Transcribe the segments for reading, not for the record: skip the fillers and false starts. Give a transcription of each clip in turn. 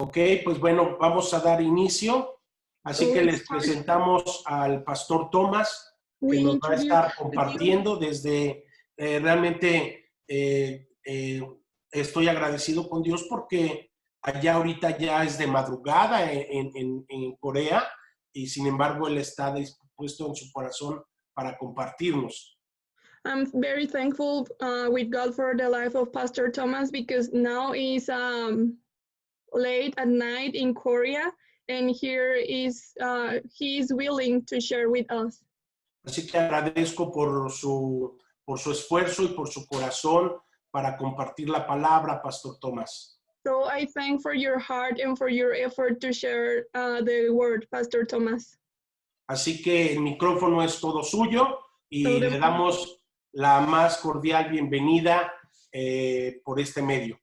Ok, pues bueno, vamos a dar inicio. Así que les presentamos al pastor Tomás, que nos va a estar compartiendo desde realmente estoy agradecido con Dios porque allá ahorita ya es de madrugada en Corea y sin embargo Él está dispuesto en su corazón para compartirnos. I'm very thankful with God for the life of Pastor Thomas because now is late at night in Korea and here is he is willing to share with us. Así que agradezco por su esfuerzo y por su corazón para compartir la palabra, Pastor Tomás. So I thank for your heart and for your effort to share the word, Pastor Thomas. Así que el micrófono es todo suyo y le damos la más cordial bienvenida por este medio.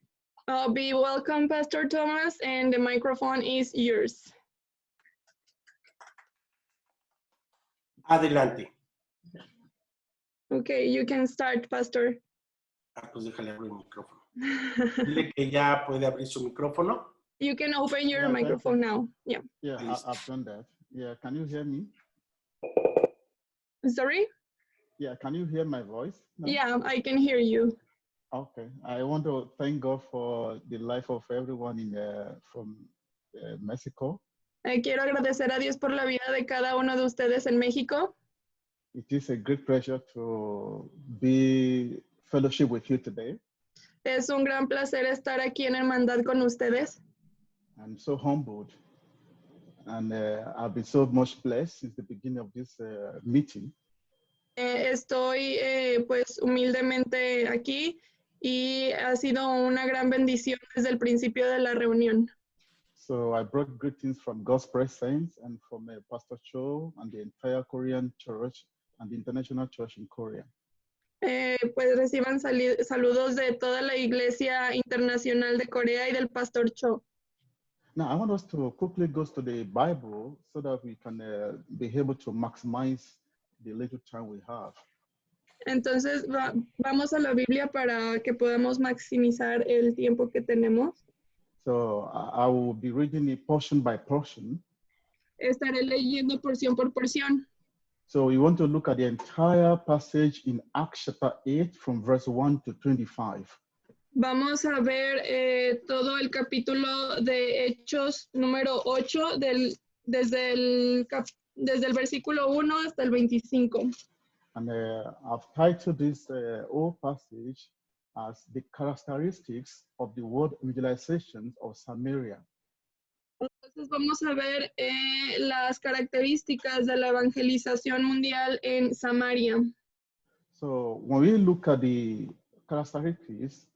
Be welcome, Pastor Thomas, and the microphone is yours. Adelante. Okay, you can start, Pastor. Pues déjale abrir el micrófono. Dile que ya puede abrir su micrófono. You can open your microphone now. Yeah. Yeah, I've done that. Yeah, can you hear me? Sorry? Yeah, can you hear my voice? No? Yeah, I can hear you. Okay, I want to thank God for the life of everyone from Mexico. Quiero agradecer a Dios por la vida de cada uno de ustedes en México. It is a great pleasure to be fellowship with you today. Es un gran placer estar aquí en hermandad con ustedes. I'm so humbled and I've been so much blessed since the beginning of this meeting. Estoy pues humildemente aquí y ha sido una gran bendición desde el principio de la reunión. So I brought greetings from God's presence and from Pastor Cho and the entire Korean church and the international church in Korea. Pues reciban saludos de toda la Iglesia Internacional de Corea y del Pastor Cho. Now, I want us to quickly go to the Bible so that we can be able to maximize the little time we have. Entonces, vamos a la Biblia para que podamos maximizar el tiempo que tenemos. So I will be reading it portion by portion. Estaré leyendo porción por porción. So we want to look at the entire passage in Acts chapter 8 from verse 1 to 25. Vamos a ver todo el capítulo de Hechos número 8 desde el versículo 1 hasta el 25. And I've titled this whole passage as the characteristics of the word evangelization of Samaria. Entonces vamos a ver las características de la evangelización mundial en Samaria. So when we look at the characteristics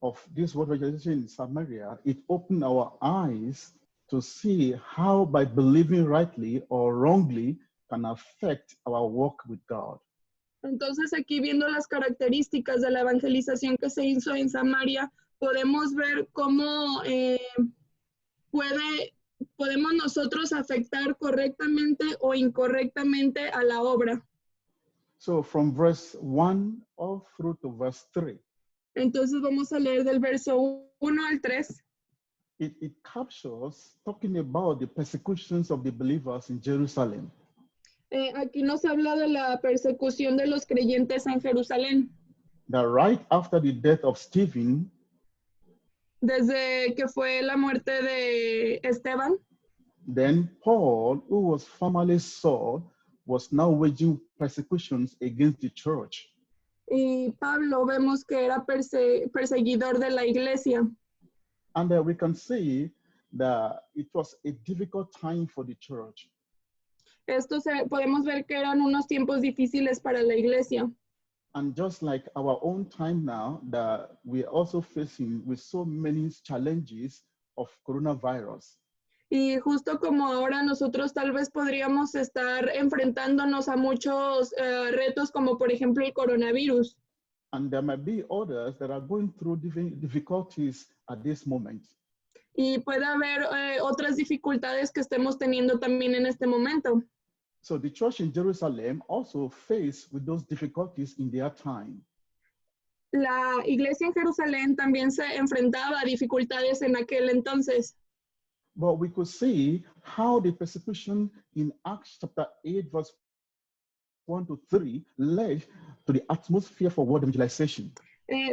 of this word evangelization in Samaria, it opened our eyes to see how by believing rightly or wrongly can affect our walk with God. Entonces aquí viendo las características de la evangelización que se hizo en Samaria, podemos ver cómo podemos nosotros afectar correctamente o incorrectamente a la obra. So from verse 1 all through to verse 3. Entonces vamos a leer del verso 1 al 3. It captures talking about the persecutions of the believers in Jerusalem. Aquí nos habla de la persecución de los creyentes en Jerusalén. That right after the death of Stephen, desde que fue la muerte de Esteban, then Paul, who was formerly Saul, was now waging persecutions against the church. Y Pablo vemos que era perseguidor de la iglesia. And we can see that it was a difficult time for the church. Podemos ver que eran unos tiempos difíciles para la iglesia. And just like our own time now, that we are also facing with so many challenges of coronavirus. Y justo como ahora nosotros tal vez podríamos estar enfrentándonos a muchos retos como por ejemplo el coronavirus. And there might be others that are going through difficulties at this moment. Y puede haber otras dificultades que estemos teniendo también en este momento. So the church in Jerusalem also faced with those difficulties in their time. La iglesia en Jerusalén también se enfrentaba a dificultades en aquel entonces. But we could see how the persecution in Acts chapter 8, verse 1 to 3 led to the atmosphere for world evangelization.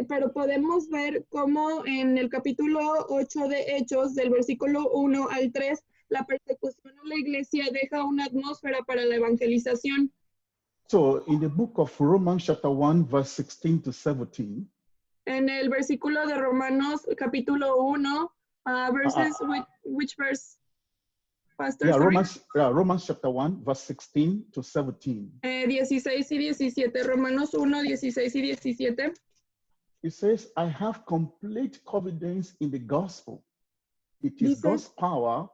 Pero podemos ver cómo en el capítulo 8 de Hechos, del versículo 1 al 3, la persecución a la iglesia deja una atmósfera para la evangelización. So in the book of Romans chapter 1, verse 16 to 17, En el versículo de Romanos, capítulo 1, verses, which verse, Pastor? Sorry? Romans chapter 1, verse 16 to 17. 16 y 17, Romanos 1, 16 y 17. It says, I have complete confidence in the gospel. It is God's power.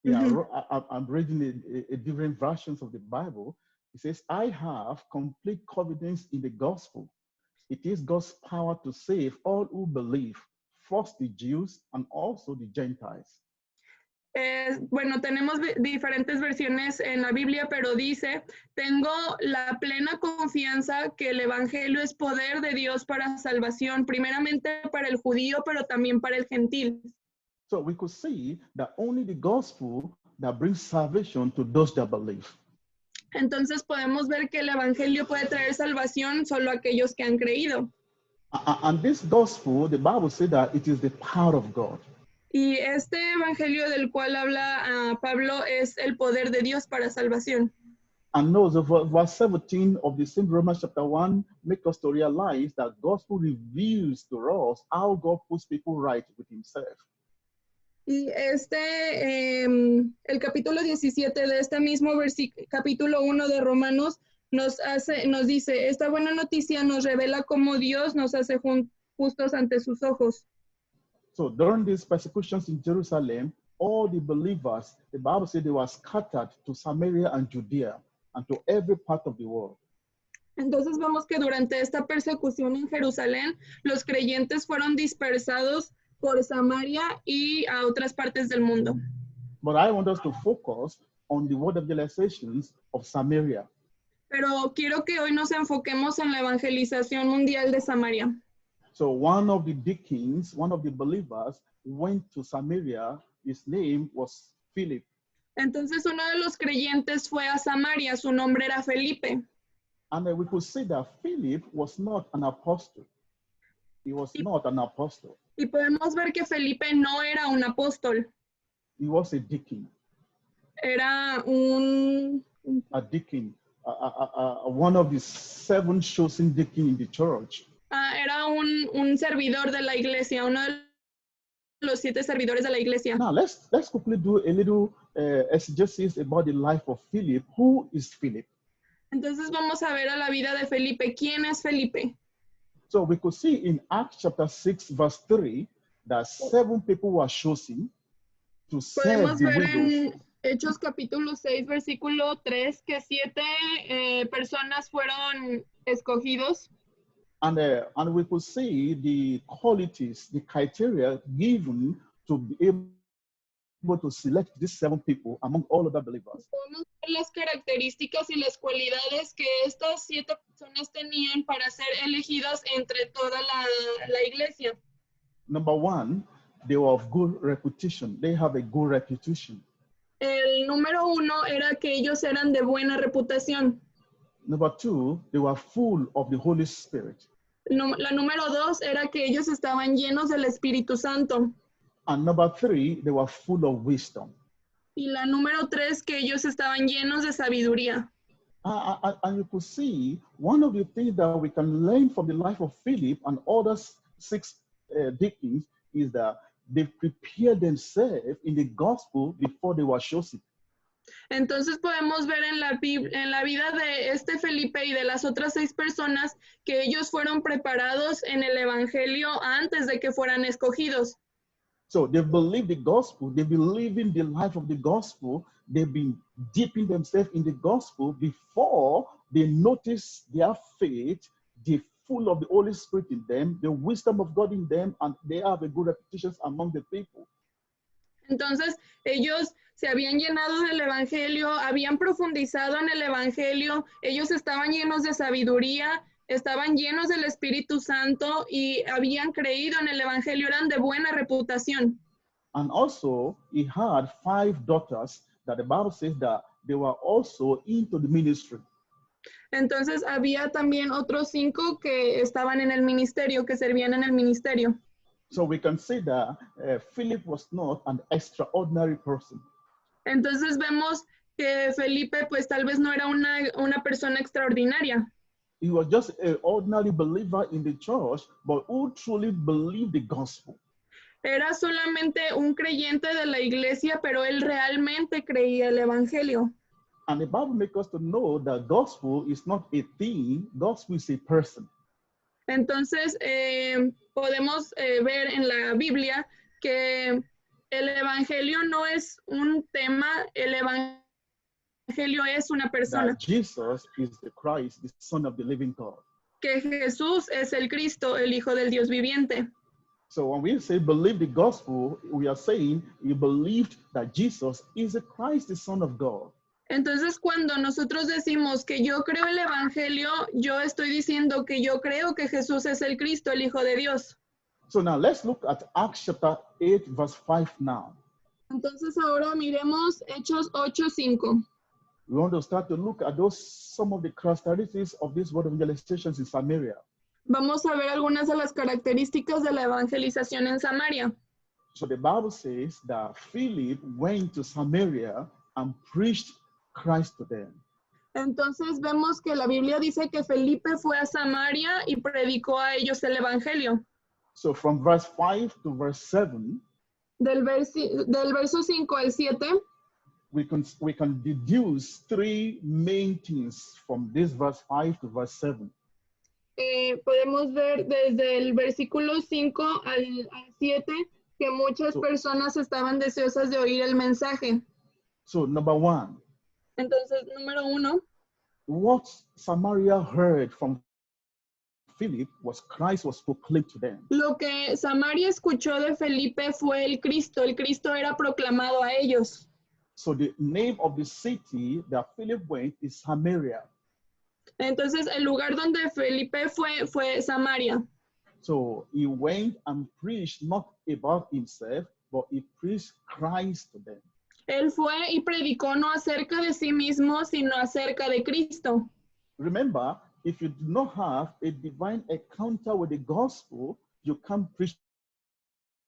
Yeah, I'm reading a different versions of the Bible. It says, I have complete confidence in the gospel. It is God's power to save all who believe, first the Jews and also the Gentiles. Bueno, tenemos diferentes versiones en la Biblia, pero dice, tengo la plena confianza que el Evangelio es poder de Dios para salvación, primeramente para el judío, pero también para el gentil. So we could see that only the gospel that brings salvation to those that believe. Entonces podemos ver que el Evangelio puede traer salvación solo a aquellos que han creído. And this gospel, the Bible says that it is the power of God. Y este evangelio del cual habla Pablo es el poder de Dios para salvación. And also verse 17 of the same Romans chapter 1 make us to realize that gospel reveals to us how God puts people right with himself. Y el capítulo 17 de este mismo capítulo 1 de Romanos nos dice, esta buena noticia nos revela cómo Dios nos hace justos ante sus ojos. So during these persecutions in Jerusalem, all the believers, the Bible said they were scattered to Samaria and Judea and to every part of the world. Entonces vemos que durante esta persecución en Jerusalén, los creyentes fueron dispersados por Samaria y a otras partes del mundo. But I want us to focus on the word evangelizations of Samaria. Pero quiero que hoy nos enfoquemos en la evangelización mundial de Samaria. So one of the deacons, one of the believers, went to Samaria. His name was Philip. Entonces uno de los creyentes fue a Samaria, su nombre era Felipe. And we could see that Philip was not an apostle. He was not an apostle. Y podemos ver que Felipe no era un apóstol. He was a deacon. Era a deacon, one of the 7 chosen deacons in the church. Era un servidor de la iglesia, uno de los 7 servidores de la iglesia. Now let's quickly do a little exegesis about the life of Philip. Who is Philip? Entonces vamos a ver a la vida de Felipe. ¿Quién es Felipe? So we could see in Acts chapter 6 verse 3 that 7 people were chosen to serve the widows. En Hechos capítulo 6 versículo 3 que 7 personas fueron escogidos. And we could see the qualities, the criteria given to be able to select these 7 people among all other believers. Podemos ver las características y las cualidades que estas 7 personas tenían para ser elegidas entre toda la iglesia. Number 1, they were of good reputation. They have a good reputation. El número 1 era que ellos eran de buena reputación. Number 2, they were full of the Holy Spirit. La número 2 era que ellos estaban llenos del Espíritu Santo. And number 3, they were full of wisdom. Y la número 3, que ellos estaban llenos de sabiduría. And you could see one of the things that we can learn from the life of Philip and other 6 deacons is that they prepared themselves in the gospel before they were chosen. Entonces podemos ver en la vida de este Felipe y de las otras 6 personas que ellos fueron preparados en el evangelio antes de que fueran escogidos. So they believe the gospel, they believe in the life of the gospel, they've been dipping themselves in the gospel before they notice their faith, the full of the Holy Spirit in them, the wisdom of God in them, and they have a good reputation among the people. Entonces ellos se habían llenado del evangelio, habían profundizado en el evangelio, ellos estaban llenos de sabiduría, estaban llenos del Espíritu Santo y habían creído en el evangelio, eran de buena reputación. And also, he had 5 daughters that the Bible says that they were also into the ministry. Entonces había también otros 5 que estaban en el ministerio, que servían en el ministerio. So we can say that Philip was not an extraordinary person. Entonces vemos que Felipe pues tal vez no era una persona extraordinaria. He was just an ordinary believer in the church, but who truly believed the gospel. Era solamente un creyente de la iglesia, pero él realmente creía el evangelio. And the Bible makes us to know that gospel is not a thing, gospel is a person. Entonces podemos ver en la Biblia que el evangelio no es un tema, el evangelio es una persona. That Jesus is the Christ, the Son of the living God. Que Jesús es el Cristo, el Hijo del Dios viviente. So when we say believe the gospel, we are saying you believed that Jesus is the Christ, the Son of God. Entonces, cuando nosotros decimos que yo creo el evangelio, yo estoy diciendo que yo creo que Jesús es el Cristo, el Hijo de Dios. So now let's look at Acts chapter 8, verse 5 now. Entonces ahora miremos Hechos 8:5. We want to start to look at some of the characteristics of this word of evangelizations in Samaria. Vamos a ver algunas de las características de la evangelización en Samaria. So the Bible says that Philip went to Samaria and preached Christ to them. Entonces vemos que la Biblia dice que Felipe fue a Samaria y predicó a ellos el evangelio. So from verse 5 to verse 7, del verso 5 al 7, we can deduce 3 main things from this verse 5 to verse 7. Podemos ver desde el versículo 5 al 7 que muchas personas estaban deseosas de oír el mensaje. So number 1. Entonces, número 1. What Samaria heard from Philip was Christ was proclaimed to them. Lo que Samaria escuchó de Felipe fue el Cristo era proclamado a ellos. So the name of the city that Philip went is Samaria. Entonces el lugar donde Felipe fue Samaria. So he went and preached not about himself, but he preached Christ to them. Él fue y predicó no acerca de sí mismo, sino acerca de Cristo. Remember, if you do not have a divine encounter with the gospel, you can't preach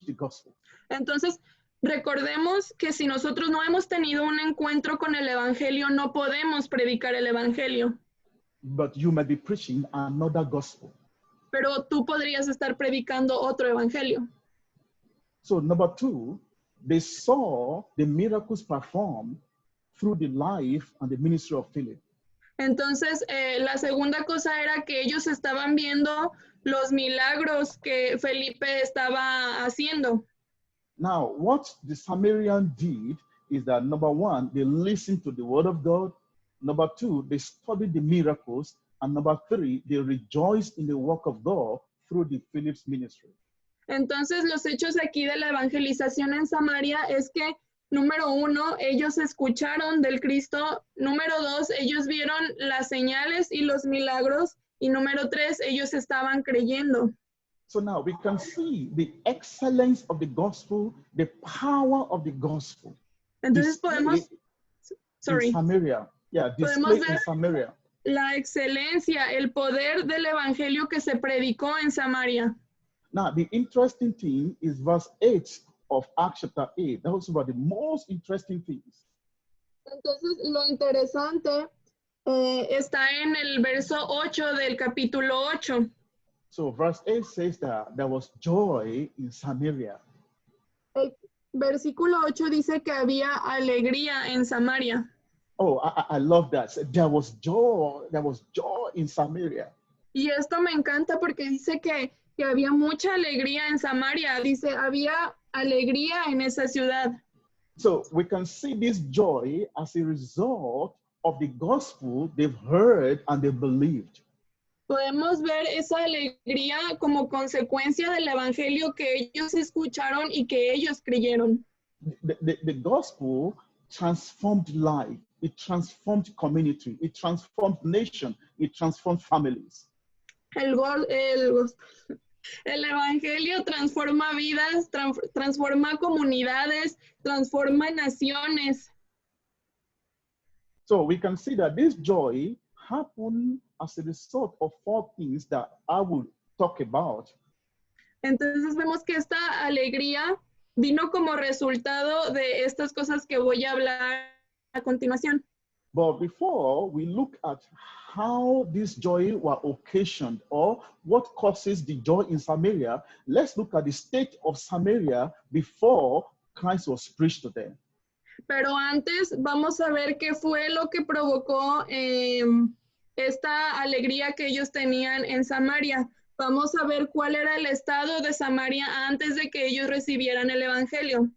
the gospel. Entonces, recordemos que si nosotros no hemos tenido un encuentro con el evangelio, no podemos predicar el evangelio. But you may be preaching another gospel. Pero tú podrías estar predicando otro evangelio. So number 2, they saw the miracles performed through the life and the ministry of Philip. Entonces, la segunda cosa era que ellos estaban viendo los milagros que Felipe estaba haciendo. Now, what the Samaritan did is that number 1, they listened to the word of God. Number 2, they studied the miracles. And number 3, they rejoiced in the work of God through the Philip's ministry. Entonces, los hechos aquí de la evangelización en Samaria es que, número 1, ellos escucharon del Cristo. Número 2, ellos vieron las señales y los milagros. Y número 3, ellos estaban creyendo. So now we can see the excellence of the gospel, the power of the gospel. Entonces podemos, in Samaria. Yeah, displayed in Samaria. La excelencia, el poder del evangelio que se predicó en Samaria. Now, the interesting thing is verse 8 of Acts chapter 8. That was about the most interesting things. Entonces, lo interesante está en el verso 8 del capítulo 8. So verse 8 says that there was joy in Samaria. El versículo 8 dice que había alegría en Samaria. Oh, I love that. So there was joy in Samaria. Y esto me encanta porque dice que había mucha alegría en Samaria. Dice, había alegría en esa ciudad. So we can see this joy as a result of the gospel they've heard and they believed. Podemos ver esa alegría como consecuencia del evangelio que ellos escucharon y que ellos creyeron. The gospel transformed life. It transformed community. It transformed nation. It transformed families. El evangelio transforma vidas, transforma comunidades, transforma naciones. So we can see that this joy happened as a result of 4 things that I will talk about. Entonces vemos que esta alegría vino como resultado de estas cosas que voy a hablar a continuación. But before we look at how this joy was occasioned or what causes the joy in Samaria, let's look at the state of Samaria before Christ was preached to them. Pero antes vamos a ver qué fue lo que provocó esta alegría que ellos tenían en Samaria. Vamos a ver cuál era el estado de Samaria antes de que ellos recibieran el evangelio.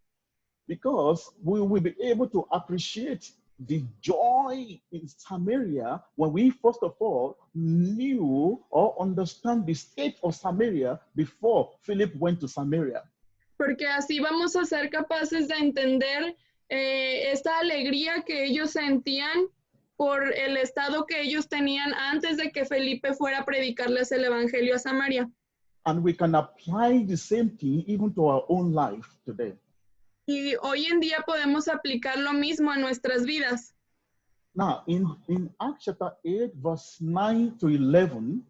Because we will be able to appreciate the joy in Samaria when we first of all knew or understand the state of Samaria before Philip went to Samaria. Porque así vamos a ser capaces de entender esta alegría que ellos sentían por el estado que ellos tenían antes de que Felipe fuera a predicarles el evangelio a Samaria. And we can apply the same thing even to our own life today. Y hoy en día podemos aplicar lo mismo a nuestras vidas. Now, in Acts chapter 8, verse 9 to 11,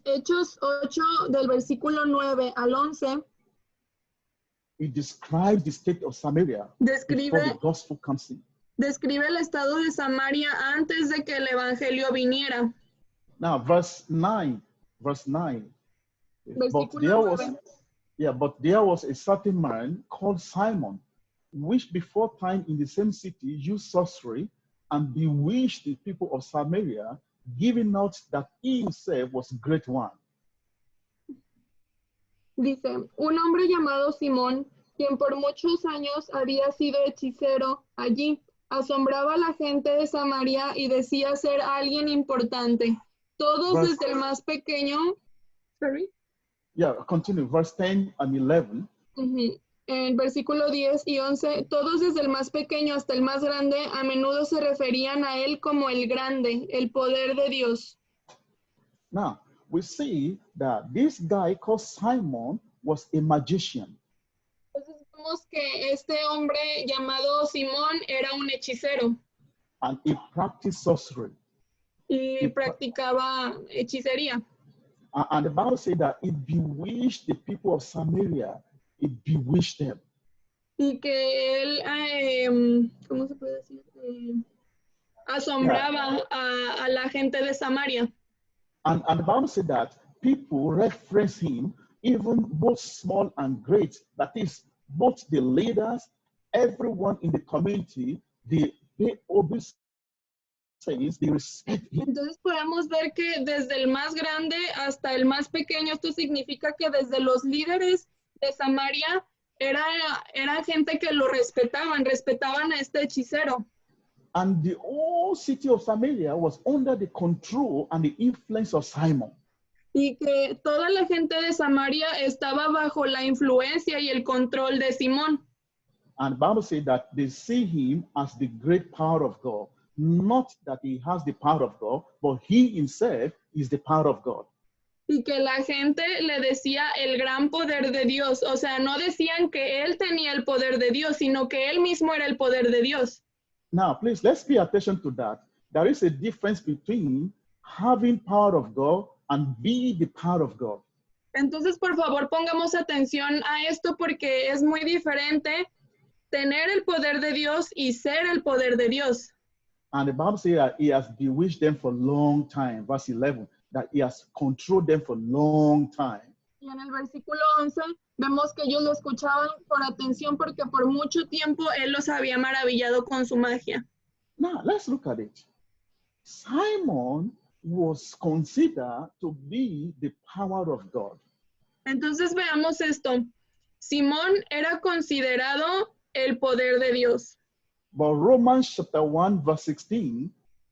Hechos 8 del versículo 9 al 11 it describes the state of Samaria before the gospel comes in. describe el estado de Samaria antes de que el evangelio viniera. Now, verse 9. Versículo 9. But there was a certain man called Simon, which before time in the same city used sorcery and bewitched the people of Samaria, giving out that he himself was great one. Dice, un hombre llamado Simón, quien por muchos años había sido hechicero allí, asombraba a la gente de Samaria y decía ser alguien importante. Todos desde el más pequeño. Sorry. Yeah, continue. Verse 10 and 11. En versículo 10 y 11, todos desde el más pequeño hasta el más grande, a menudo se referían a él como el grande, el poder de Dios. Now, we see that this guy called Simon was a magician. Entonces vemos que este hombre llamado Simón era un hechicero. And he practiced sorcery. Y practicaba hechicería. And the Bible says that it bewitched the people of Samaria. It bewitched them. Y que él, ¿cómo se puede decir? Asombraba a la gente de Samaria. And the Bible said that people reference him, even both small and great. That is, both the leaders, everyone in the community, they obey. Entonces podemos ver que desde el más grande hasta el más pequeño, esto significa que desde los líderes de Samaria era gente que lo respetaban a este hechicero. And the whole city of Samaria was under the control and the influence of Simon. Y que toda la gente de Samaria estaba bajo la influencia y el control de Simón. And the Bible says that they see him as the great power of God. Not that he has the power of God, but he himself is the power of God. Y que la gente le decía el gran poder de Dios. O sea, no decían que él tenía el poder de Dios, sino que él mismo era el poder de Dios. Now, please, let's pay attention to that. There is a difference between having power of God and being the power of God. Entonces, por favor, pongamos atención a esto porque es muy diferente tener el poder de Dios y ser el poder de Dios. And the Bible says that he has bewitched them for a long time. Verse 11, that he has controlled them for a long time. Y en el versículo 11 vemos que ellos lo escuchaban por atención porque por mucho tiempo él los había maravillado con su magia. Now, let's look at it. Simon was considered to be the power of God. Entonces veamos esto. Simón era considerado el poder de Dios. But Romans chapter 1 verse 16,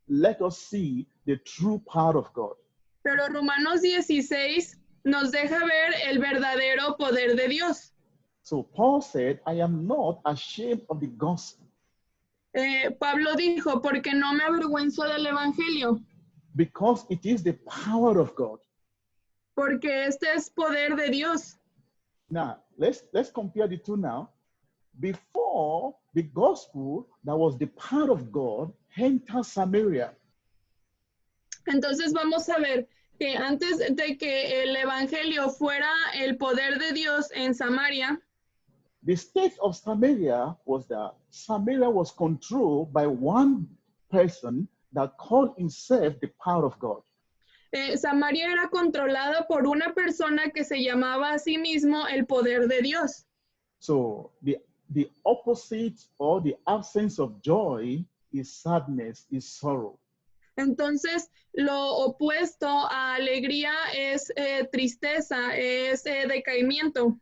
let us see the true power of God. Pero Romanos 16 nos deja ver el verdadero poder de Dios. So Paul said, I am not ashamed of the gospel. Pablo dijo, porque no me avergüenzo del evangelio. Because it is the power of God. porque este es poder de Dios. Now, let's compare the two now. Before the gospel that was the power of God entered Samaria, Entonces vamos a ver que antes de que el evangelio fuera el poder de Dios en Samaria, the state of Samaria was that Samaria was controlled by one person that called himself the power of God. Samaria era controlada por una persona que se llamaba a sí mismo el poder de Dios. So the opposite or the absence of joy is sadness, is sorrow. Entonces, lo opuesto a alegría es tristeza, es decaimiento.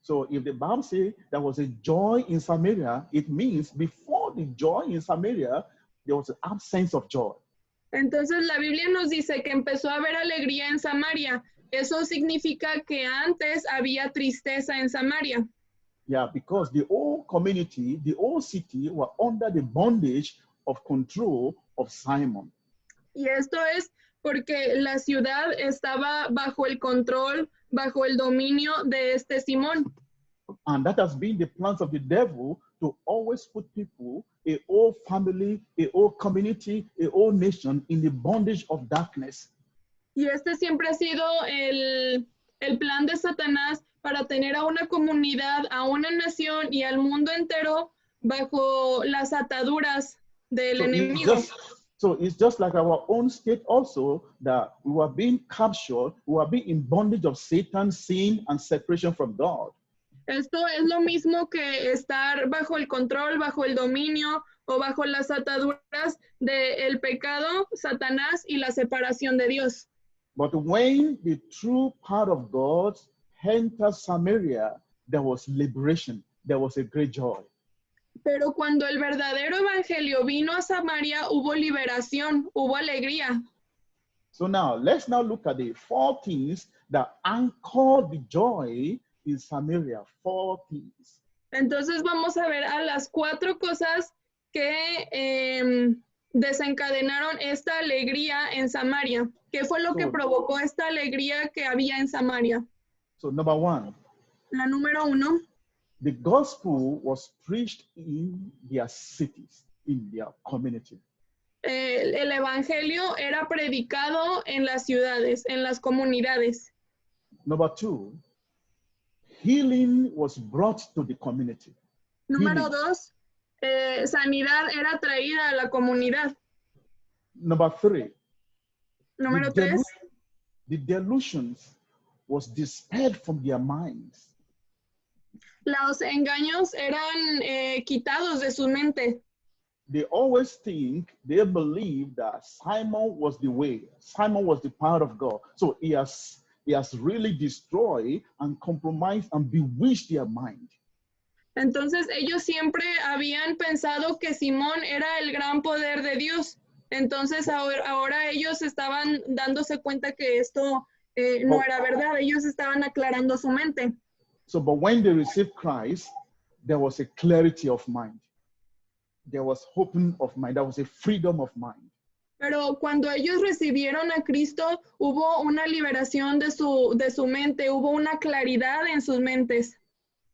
So if the Bible says there was a joy in Samaria, it means before the joy in Samaria, there was an absence of joy. Entonces, la Biblia nos dice que empezó a haber alegría en Samaria. Eso significa que antes había tristeza en Samaria. Yeah, because the whole community, the whole city were under the bondage of control of Simon. Y esto es porque la ciudad estaba bajo el control, bajo el dominio de este Simón. And that has been the plans of the devil to always put people, a whole family, a whole community, a whole nation in the bondage of darkness. Y este siempre ha sido el plan de Satanás para tener a una comunidad, a una nación y al mundo entero bajo las ataduras del enemigo. So it's just like our own state also, that we were being captured, we were being in bondage of Satan, sin, and separation from God. Esto es lo mismo que estar bajo el control, bajo el dominio o bajo las ataduras del pecado, Satanás y la separación de Dios. But when the true power of God entered Samaria, there was liberation, there was a great joy. Pero cuando el verdadero evangelio vino a Samaria, hubo liberación, hubo alegría. So now, let's now look at the 4 things that anchored the joy in Samaria. 4 things. Entonces vamos a ver a las 4 cosas que desencadenaron esta alegría en Samaria. ¿Qué fue lo que provocó esta alegría que había en Samaria? So number 1. La número 1. The gospel was preached in their cities, in their community. El evangelio era predicado en las ciudades, en las comunidades. Number 2, healing was brought to the community. Número 2, sanidad era traída a la comunidad. Number 3, Número 3, the delusions was dispelled from their minds. Los engaños eran quitados de su mente. They always think, they believe that Simon was the way, Simon was the power of God. So he has really destroyed and compromised and bewitched their mind. Entonces ellos siempre habían pensado que Simón era el gran poder de Dios. Entonces ahora ellos estaban dándose cuenta que esto no era verdad. Ellos estaban aclarando su mente. So, but when they received Christ, there was a clarity of mind. There was open of mind. There was a freedom of mind. Pero cuando ellos recibieron a Cristo, hubo una liberación de su mente, hubo una claridad en sus mentes.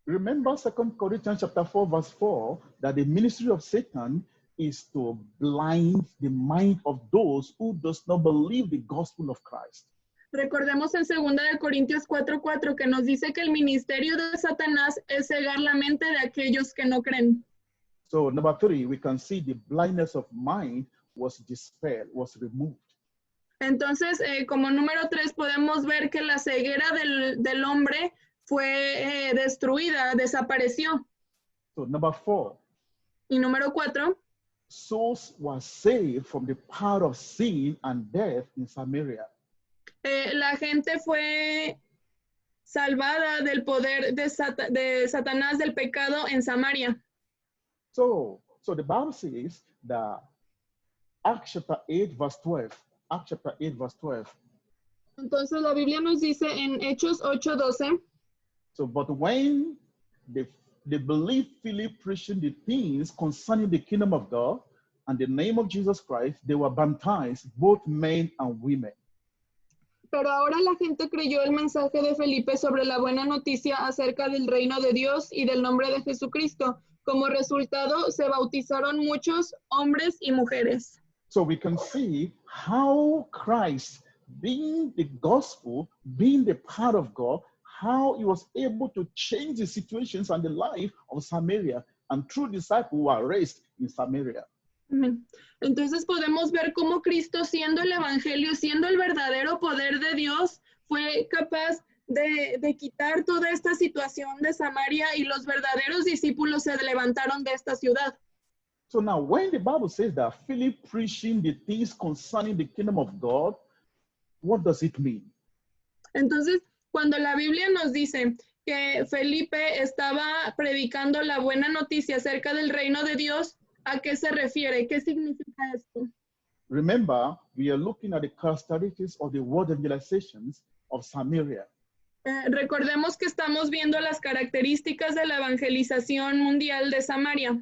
Remember 2 Corinthians chapter 4, verse 4, that the ministry of Satan is to blind the mind of those who does not believe the gospel of Christ. Recordemos en 2 Corintios 4:4 que nos dice que el ministerio de Satanás es cegar la mente de aquellos que no creen. So number 3, we can see the blindness of mind was dispelled, was removed. Entonces, como número 3, podemos ver que la ceguera del hombre fue destruida, desapareció. So number 4. Y número 4. Souls were saved from the power of sin and death in Samaria. La gente fue salvada del poder de Satanás, del pecado en Samaria. So the Bible says that Acts chapter 8, verse 12. Acts chapter 8, verse 12. Entonces la Biblia nos dice en Hechos 8:12. So, but when they believed Philip preaching the things concerning the kingdom of God and the name of Jesus Christ, they were baptized, both men and women. Pero ahora la gente creyó el mensaje de Felipe sobre la buena noticia acerca del reino de Dios y del nombre de Jesucristo. Como resultado, se bautizaron muchos hombres y mujeres. So we can see how Christ, being the gospel, being the part of God, how he was able to change the situations and the life of Samaria, and true disciples were raised in Samaria. Entonces podemos ver cómo Cristo, siendo el evangelio, siendo el verdadero poder de Dios, fue capaz de quitar toda esta situación de Samaria, y los verdaderos discípulos se levantaron de esta ciudad. So now when the Bible says that Philip preaching the things concerning the kingdom of God, what does it mean? Entonces, cuando la Biblia nos dice que Felipe estaba predicando la buena noticia acerca del reino de Dios, ¿a qué se refiere? ¿Qué significa esto? Remember, we are looking at the characteristics of the world evangelizations of Samaria. Recordemos que estamos viendo las características de la evangelización mundial de Samaria.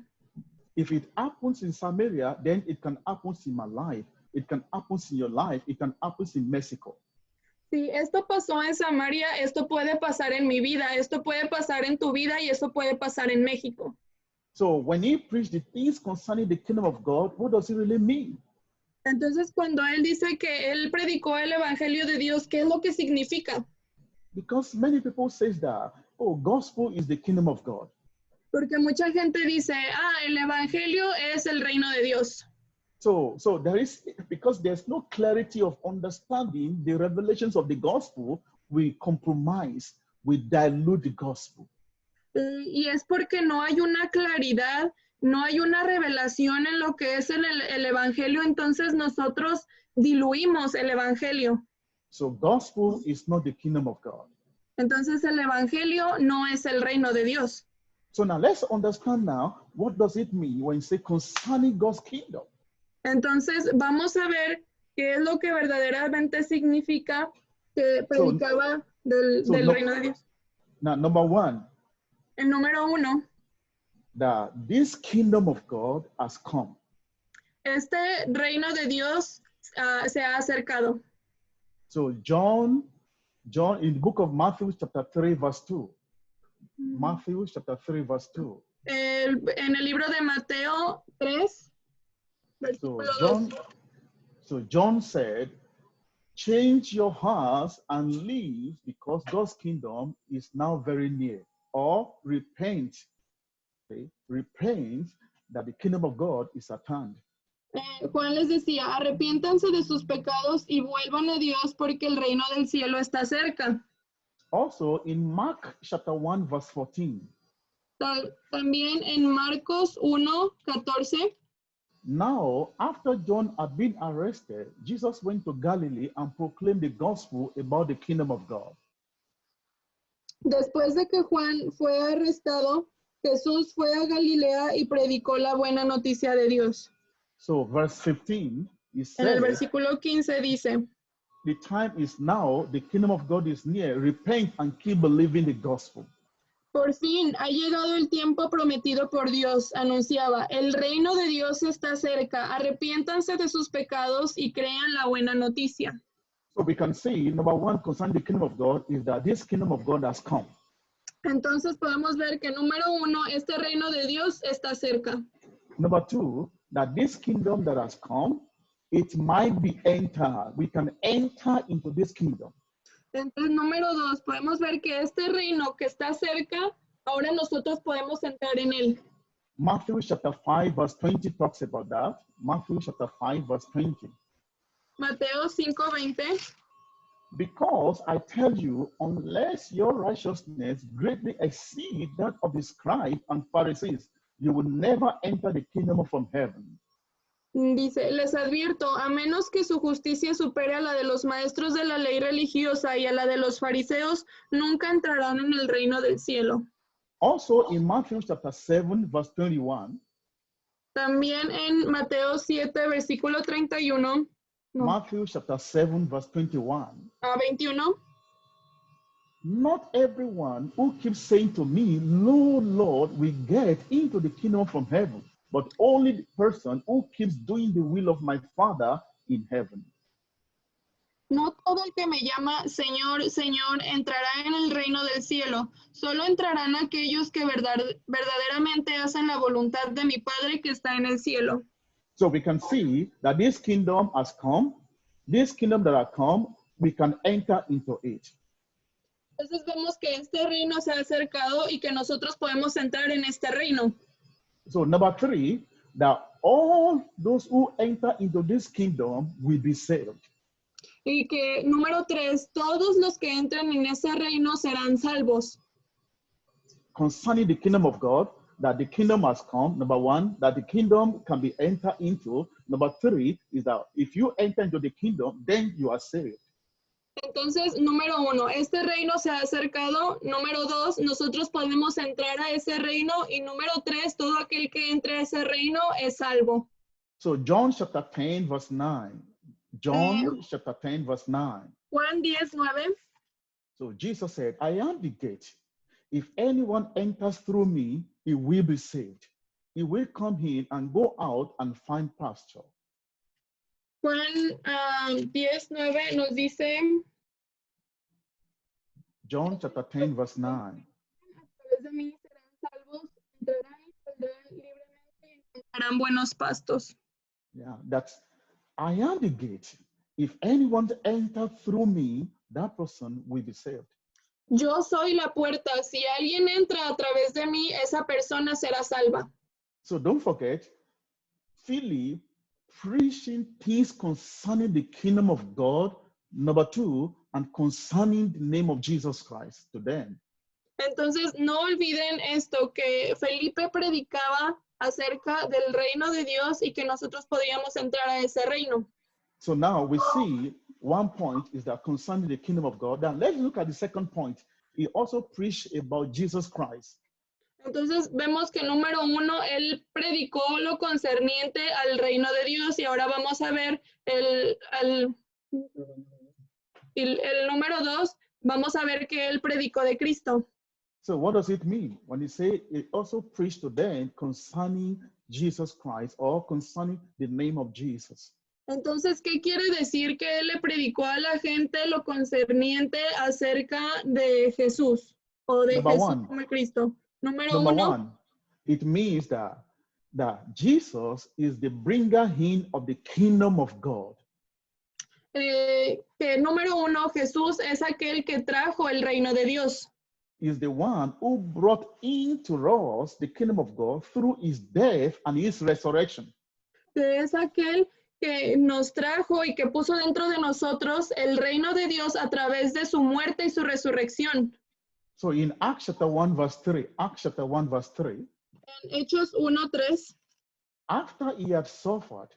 If it happens in Samaria, then it can happen in my life. It can happen in your life. It can happen in Mexico. Si esto pasó en Samaria, esto puede pasar en mi vida, esto puede pasar en tu vida, y esto puede pasar en México. So when he preached the things concerning the kingdom of God, what does it really mean? Entonces, cuando él dice que él predicó el evangelio de Dios, ¿qué es lo que significa? Because many people say that, oh, gospel is the kingdom of God. Porque mucha gente dice, el evangelio es el reino de Dios. So there is, because there's no clarity of understanding the revelations of the gospel, we compromise, we dilute the gospel. Y es porque no hay una claridad, no hay una revelación en lo que es el evangelio, entonces nosotros diluimos el evangelio. So gospel is not the kingdom of God. Entonces el evangelio no es el reino de Dios. So now let's understand now, what does it mean when you say concerning God's kingdom? Entonces vamos a ver qué es lo que verdaderamente significa que predicaba del reino de Dios. Now, number one, El número 1, that this kingdom of God has come. este reino de Dios se ha acercado. So John in the book of Matthew chapter 3 verse 2. Matthew chapter 3 verse 2. En el libro de Mateo 3, versículo 2. So John said, change your hearts and live, because God's kingdom is now very near. Or repent, okay? Repent that the kingdom of God is at hand. Juan les decía, arrepiéntanse de sus pecados y vuelvan a Dios, porque el reino del cielo está cerca. Also in Mark chapter 1 verse 14. También en Marcos 1:14. Now, after John had been arrested, Jesus went to Galilee and proclaimed the gospel about the kingdom of God. Después de que Juan fue arrestado, Jesús fue a Galilea y predicó la buena noticia de Dios. So verse 15, he En el says, versículo 15 dice, the time is now, the kingdom of God is near, repent and keep believing the gospel. por fin ha llegado el tiempo prometido por Dios, anunciaba, el reino de Dios está cerca, arrepiéntanse de sus pecados y crean la buena noticia. So we can see, number one, concerning the kingdom of God, is that this kingdom of God has come. Entonces podemos ver que número 1, este reino de Dios está cerca. Number two, that this kingdom that has come, it might be entered. We can enter into this kingdom. Entonces, número 2, podemos ver que este reino que está cerca, ahora nosotros podemos entrar en él. Matthew chapter 5 verse 20 talks about that. Matthew chapter 5 verse 20. Mateo 5:20. Because I tell you, unless your righteousness greatly exceed that of the scribes and Pharisees, you will never enter the kingdom from heaven. Dice, les advierto, a menos que su justicia supere a la de los maestros de la ley religiosa y a la de los fariseos, nunca entrarán en el reino del cielo. Also in Matthew chapter 7 verse 21. También en Mateo 7, versículo 31. No, Matthew chapter 7 verse 21. 21. Not everyone who keeps saying to me, Lord, Lord, will get into the kingdom from heaven, but only the person who keeps doing the will of my Father in heaven. No todo el que me llama Señor, Señor entrará en el reino del cielo. Solo entrarán aquellos que verdaderamente hacen la voluntad de mi Padre que está en el cielo. So we can see that this kingdom has come. This kingdom that has come, we can enter into it. Entonces vemos que este reino se ha acercado y que nosotros podemos entrar en este reino. So number 3, that all those who enter into this kingdom will be saved. Y que número 3, todos los que entren en ese reino serán salvos. Concerning the kingdom of God, that the kingdom has come. Number 1, that the kingdom can be entered into. Number 3 is that if you enter into the kingdom, then you are saved. Entonces, número 1, este reino se ha acercado. Número 2, nosotros podemos entrar a ese reino. Y número 3, todo aquel que entre a ese reino es salvo. So John chapter 10, verse 9. John chapter 10, verse 9. Juan 10:9. So Jesus said, I am the gate. If anyone enters through me, he will be saved. He will come in and go out and find pasture. Juan 10:9 nos dice, John chapter 10, verse 9. a través de mí serán salvos, entrarán y saldrán libremente y encontrarán buenos pastos. Yeah, that's, I am the gate. If anyone enters through me, that person will be saved. Yo soy la puerta. Si alguien entra a través de mí, esa persona será salva. So don't forget, Philip preaching things concerning the kingdom of God, number 2, and concerning the name of Jesus Christ to them. Entonces, no olviden esto, que Felipe predicaba acerca del reino de Dios y que nosotros podíamos entrar a ese reino. So now we see one point is that concerning the kingdom of God. Now let's look at the second point. He also preached about Jesus Christ. Entonces vemos que número 1, él predicó lo concerniente al reino de Dios y ahora vamos a ver el número 2, vamos a ver que él predicó de Cristo. So what does it mean when he say he also preached to them concerning Jesus Christ or concerning the name of Jesus? Entonces, ¿qué quiere decir que él le predicó a la gente lo concerniente acerca de Jesús o de Number Jesús one. como el Cristo? Número Number 1, 1, it means that Jesus is the bringer in of the kingdom of God. que número 1, Jesús es aquel que trajo el reino de Dios. Is the one who brought into us the kingdom of God through his death and his resurrection. Que es aquel que nos trajo y que puso dentro de nosotros el reino de Dios a través de su muerte y su resurrección. So in Acts chapter 1 verse 3, Acts chapter 1 verse 3, En Hechos 1:3, after he had suffered,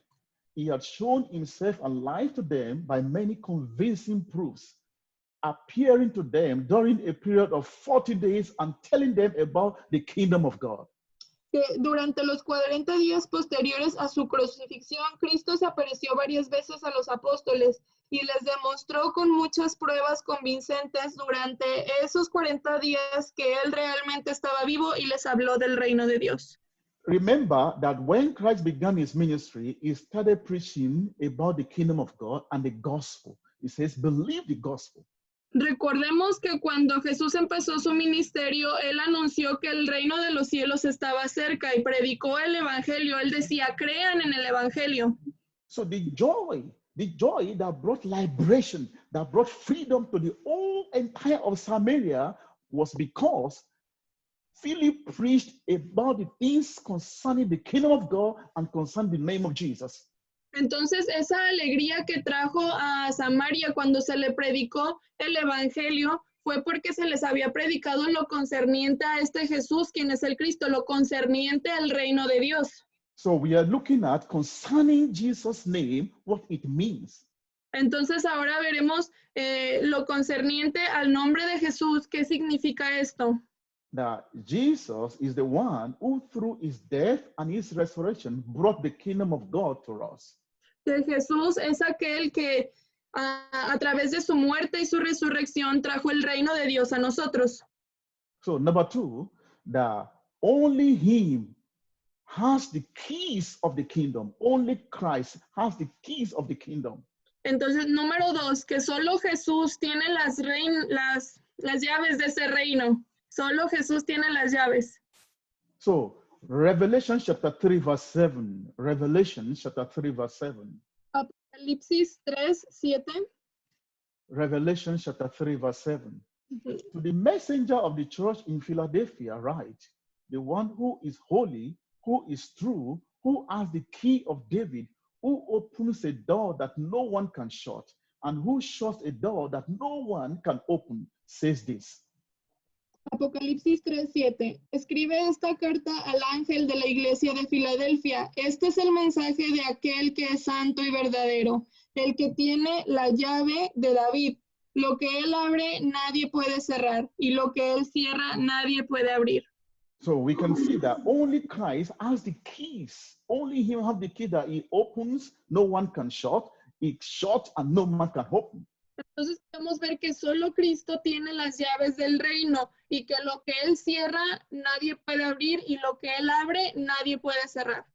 he had shown himself alive to them by many convincing proofs, appearing to them during a period of 40 days and telling them about the kingdom of God. que durante los 40 días posteriores a su crucifixión, Cristo se apareció varias veces a los apóstoles y les demostró con muchas pruebas convincentes durante esos 40 días que él realmente estaba vivo y les habló del reino de Dios. Remember that when Christ began his ministry, he started preaching about the kingdom of God and the gospel. He says, believe the gospel. Recordemos que cuando Jesús empezó su ministerio, él anunció que el reino de los cielos estaba cerca y predicó el evangelio. Él decía, crean en el evangelio. So the joy that brought liberation, that brought freedom to the whole entire of Samaria was because Philip preached about the things concerning the kingdom of God and concerning the name of Jesus. Entonces, esa alegría que trajo a Samaria cuando se le predicó el evangelio fue porque se les había predicado lo concerniente a este Jesús, quien es el Cristo, lo concerniente al reino de Dios. So we are looking at concerning Jesus' name, what it means. Entonces, ahora veremos lo concerniente al nombre de Jesús, ¿qué significa esto? That Jesus is the one who, through his death and his resurrection, brought the kingdom of God to us. Que Jesús es aquel que a través de su muerte y su resurrección trajo el reino de Dios a nosotros. So number 2, that only him has the keys of the kingdom. Only Christ has the keys of the kingdom. Entonces, número 2, que solo Jesús tiene las llaves de ese reino. Solo Jesús tiene las llaves. So, Revelation chapter 3, verse 7. Revelation chapter 3, verse 7. Apocalipsis 3:7. Revelation chapter 3, verse 7. To the messenger of the church in Philadelphia, write, the one who is holy, who is true, who has the key of David, who opens a door that no one can shut, and who shuts a door that no one can open, says this. Apocalipsis 3:7. Escribe esta carta al ángel de la iglesia de Filadelfia. Este es el mensaje de aquel que es santo y verdadero, el que tiene la llave de David. Lo que él abre, nadie puede cerrar, y lo que él cierra, nadie puede abrir. So we can see that only Christ has the keys. Only him has the key that he opens, no one can shut. He shuts and no man can open. Entonces podemos ver que solo Cristo tiene las llaves del reino y que lo que él cierra, nadie puede abrir, y lo que él abre, nadie puede cerrar.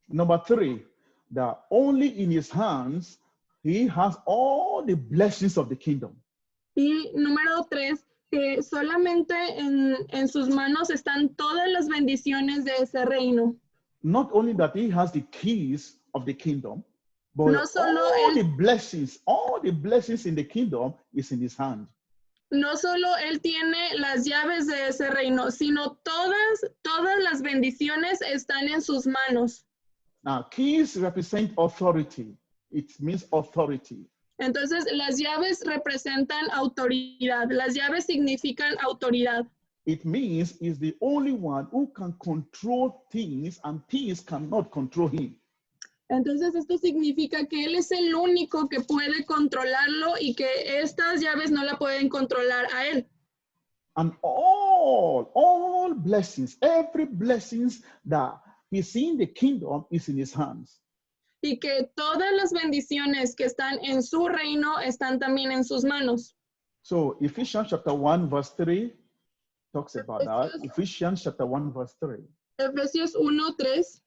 Number 3, that only in his hands he has all the blessings of the kingdom. Y número 3, que solamente en sus manos están todas las bendiciones de ese reino. Not only that he has the keys of the kingdom, but No solo all the blessings in the kingdom is in his hand. No solo él tiene las llaves de ese reino, sino todas las bendiciones están en sus manos. Now, keys represent authority. It means authority. Entonces, las llaves representan autoridad. Las llaves significan autoridad. It means he's the only one who can control things and things cannot control him. Entonces, esto significa que él es el único que puede controlarlo y que estas llaves no la pueden controlar a él. And all blessings, every blessings that is in the kingdom is in his hands. Y que todas las bendiciones que están en su reino están también en sus manos. So Ephesians chapter 1 verse 3 talks about that. Ephesians chapter 1 verse 3. Efesios 1:3.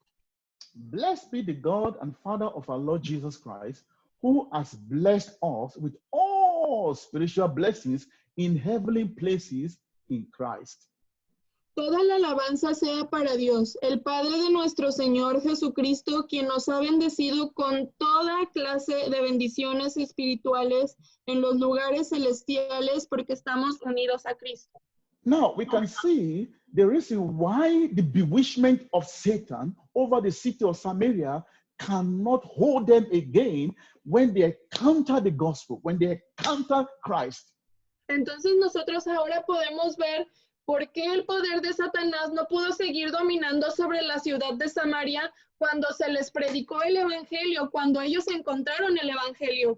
Blessed be the God and Father of our Lord Jesus Christ, who has blessed us with all spiritual blessings in heavenly places in Christ. Toda la alabanza sea para Dios, el Padre de nuestro Señor Jesucristo, quien nos ha bendecido con toda clase de bendiciones espirituales en los lugares celestiales porque estamos unidos a Cristo. Now we can see the reason why the bewitchment of Satan over the city of Samaria cannot hold them again when they encounter the gospel, when they encounter Christ. Entonces nosotros ahora podemos ver por qué el poder de Satanás no pudo seguir dominando sobre la ciudad de Samaria cuando se les predicó el evangelio, cuando ellos encontraron el evangelio.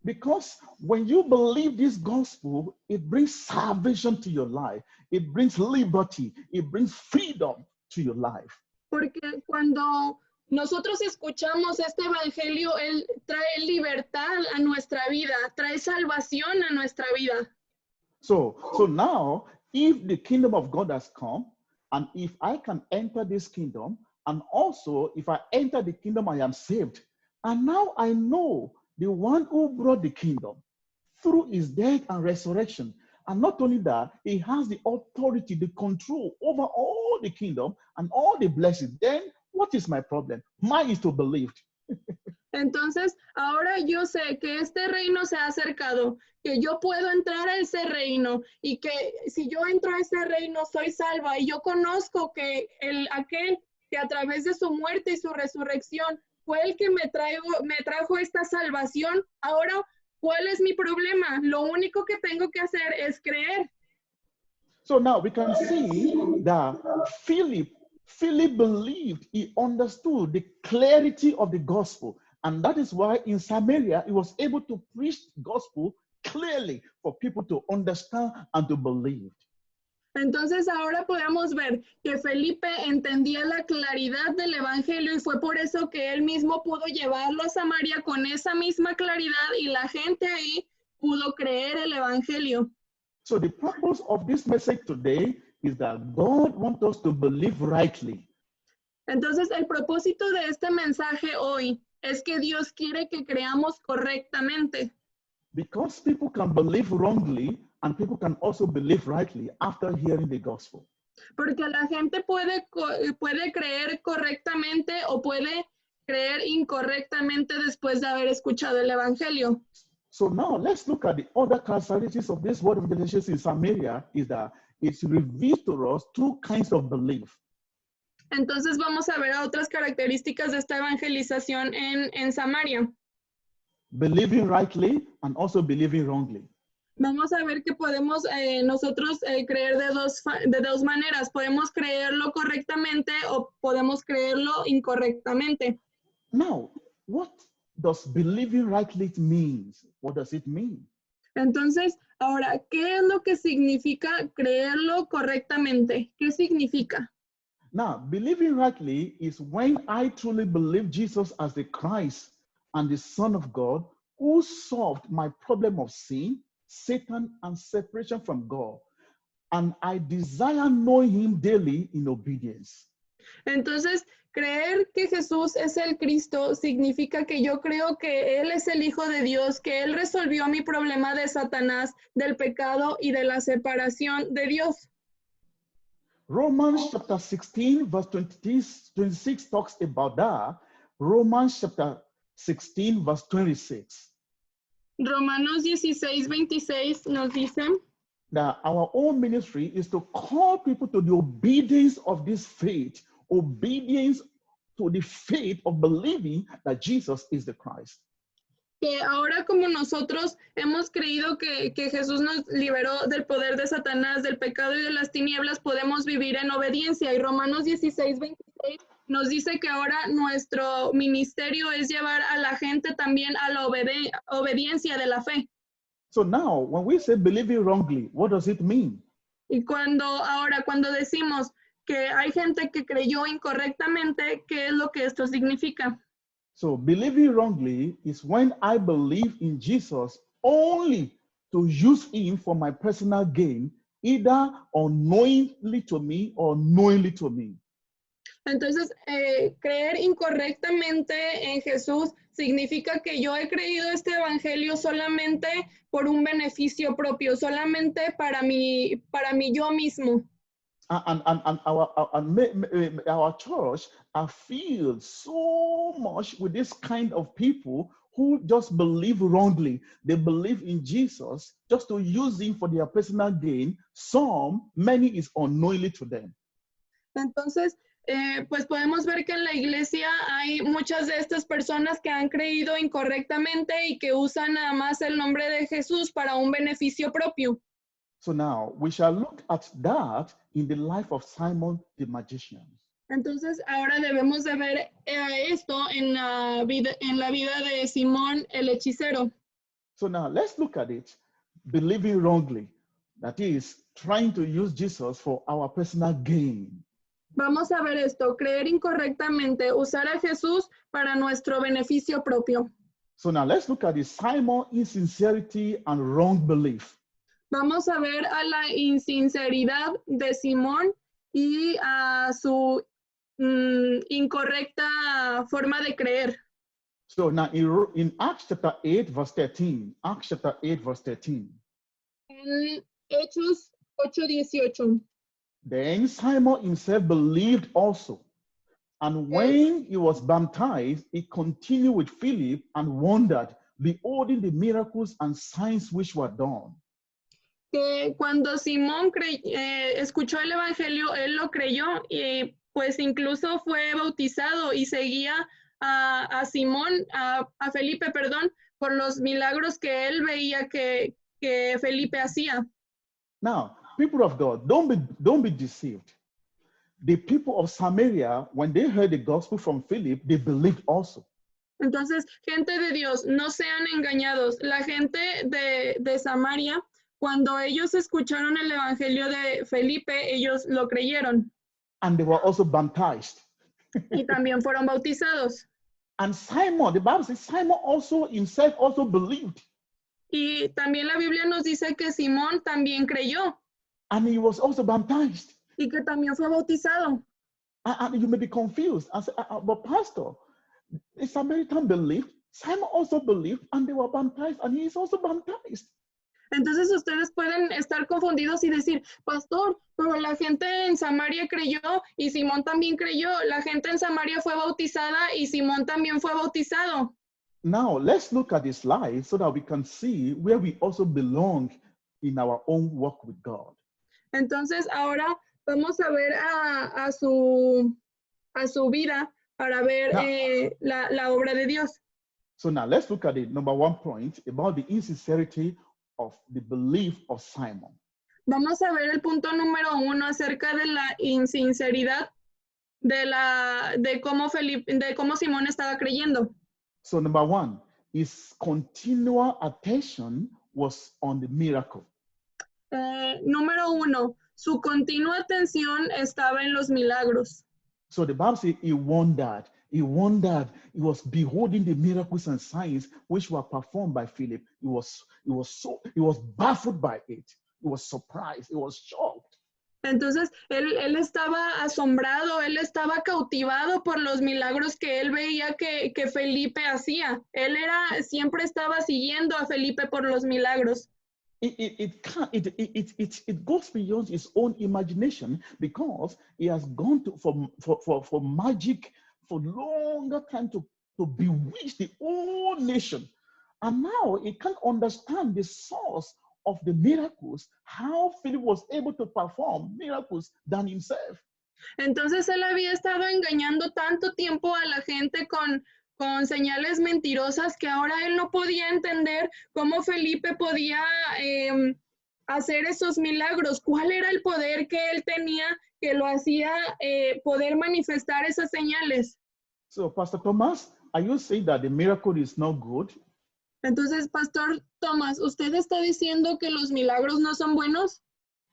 Because when you believe this gospel, it brings salvation to your life. It brings liberty. It brings freedom to your life. Porque cuando nosotros escuchamos este evangelio, él trae libertad a nuestra vida, trae salvación a nuestra vida. So now, if the kingdom of God has come, and if I can enter this kingdom, and also if I enter the kingdom, I am saved. And now I know the one who brought the kingdom through his death and resurrection. And not only that, he has the authority, the control over all the kingdom and all the blessings. Then what is my problem? Mine is to believe. Entonces, ahora yo sé que este reino se ha acercado, que yo puedo entrar a ese reino y que si yo entro a ese reino soy salva. Y yo conozco que aquel que a través de su muerte y su resurrección fue el que me trajo esta salvación. Ahora, ¿cuál es mi problema? Lo único que tengo que hacer es creer. So now we can see that Philip believed, he understood the clarity of the gospel. And that is why in Samaria, he was able to preach the gospel clearly for people to understand and to believe. Entonces ahora podemos ver que Felipe entendía la claridad del evangelio y fue por eso que él mismo pudo llevarlo a Samaria con esa misma claridad y la gente ahí pudo creer el evangelio. So the purpose of this message today is that God wants us to believe rightly. Entonces el propósito de este mensaje hoy es que Dios quiere que creamos correctamente. Because people can believe wrongly and people can also believe rightly after hearing the gospel. Porque la gente puede creer correctamente o puede creer incorrectamente después de haber escuchado el evangelio. So now let's look at the other characteristics of this word of evangelization in Samaria is that it's revealed to us two kinds of belief. Entonces vamos a ver otras características de esta evangelización en Samaria. Believing rightly and also believing wrongly. Vamos a ver que podemos nosotros creer de dos maneras. Podemos creerlo correctamente o podemos creerlo incorrectamente. Now, what does believing rightly mean? What does it mean? Entonces, ahora, ¿qué es lo que significa creerlo correctamente? ¿Qué significa? Now, believing rightly is when I truly believe Jesus as the Christ and the Son of God who solved my problem of sin, Satan, and separation from God. And I desire knowing him daily in obedience. Entonces, creer que Jesús es el Cristo significa que yo creo que Él es el Hijo de Dios, que Él resolvió mi problema de Satanás, del pecado y de la separación de Dios. Romans chapter 16, verse 26 talks about that. Romans chapter 16, verse 26. Romanos 16:26 nos dice That our own ministry is to call people to the obedience of this faith, obedience to the faith of believing that Jesus is the Christ. que ahora como nosotros hemos creído que Jesús nos liberó del poder de Satanás, del pecado y de las tinieblas, podemos vivir en obediencia. Y Romanos 16:26 nos dice que ahora nuestro ministerio es llevar a la gente también a la obediencia de la fe. So now, when we say believing wrongly, what does it mean? Y cuando decimos que hay gente que creyó incorrectamente, ¿qué es lo que esto significa? So believing wrongly is when I believe in Jesus only to use him for my personal gain, either unknowingly to me or knowingly to me. Entonces, creer incorrectamente en Jesús significa que yo he creído este evangelio solamente por un beneficio propio, solamente para mí yo mismo. And our church are filled so much with this kind of people who just believe wrongly. They believe in Jesus just to use him for their personal gain. Many is unknowingly to them. Entonces, pues podemos ver que en la iglesia hay muchas de estas personas que han creído incorrectamente y que usan nada más el nombre de Jesús para un beneficio propio. So now we shall look at that in the life of Simon the magician. Entonces, ahora debemos de ver esto en la vida de Simón el hechicero. So now let's look at it, believing wrongly. That is, trying to use Jesus for our personal gain. Vamos a ver esto, creer incorrectamente, usar a Jesús para nuestro beneficio propio. So now let's look at the Simon insincerity and wrong belief. Vamos a ver a la insinceridad de Simón y a su incorrecta forma de creer. So now in Acts chapter 8, verse 13, Acts chapter 8, verse 13. En Hechos 8:18. Then Simon himself believed also. And when he was baptized, he continued with Philip and wondered, beholding the miracles and signs which were done. Que cuando Simón escuchó el evangelio, él lo creyó y pues incluso fue bautizado y seguía a Simón, a Felipe, perdón, por los milagros que él veía que Felipe hacía. Now, people of God, don't be deceived. The people of Samaria, when they heard the gospel from Philip, they believed also. Entonces, gente de Dios, no sean engañados. La gente de Samaria, cuando ellos escucharon el evangelio de Felipe, ellos lo creyeron. And they were also baptized. Y también fueron bautizados. And Simon, the Bible says Simon also himself also believed. Y también la Biblia nos dice que Simón también creyó. And he was also baptized. Y que también fue bautizado. And you may be confused. I say, but Pastor, The Samaritan believed, Simon also believed, and they were baptized, and he is also baptized. Entonces ustedes pueden estar confundidos y decir, pastor, pero la gente en Samaria creyó y Simón también creyó. La gente en Samaria fue bautizada y Simón también fue bautizado. Now, let's look at this life so that we can see where we also belong in our own walk with God. Entonces ahora vamos a ver a su vida para ver Now- la obra de Dios. So now let's look at the number one point about the insincerity of the belief of Simon. Vamos a ver el punto número 1 acerca de la insinceridad de cómo Simón estaba creyendo. So number one, his continual attention was on the miracle. Número 1, su continua atención estaba en los milagros. So the Bible says he wondered, he was beholding the miracles and signs which were performed by Philip. He was baffled by it. He was surprised, he was shocked. Entonces, él estaba asombrado, él estaba cautivado por los milagros que él veía que Felipe hacía. Él siempre estaba siguiendo a Felipe por los milagros. It goes beyond his own imagination because he has gone to for magic for longer time to bewitch the whole nation. And now he can't understand the source of the miracles, how Philip was able to perform miracles than himself. Entonces él había estado engañando tanto tiempo a la gente con señales mentirosas que ahora él no podía entender cómo Felipe podía hacer esos milagros. ¿Cuál era el poder que él tenía que lo hacía poder manifestar esas señales? So, Pastor Thomas, are you saying that the miracle is not good? Entonces, Pastor Thomas, ¿usted está diciendo que los milagros no son buenos?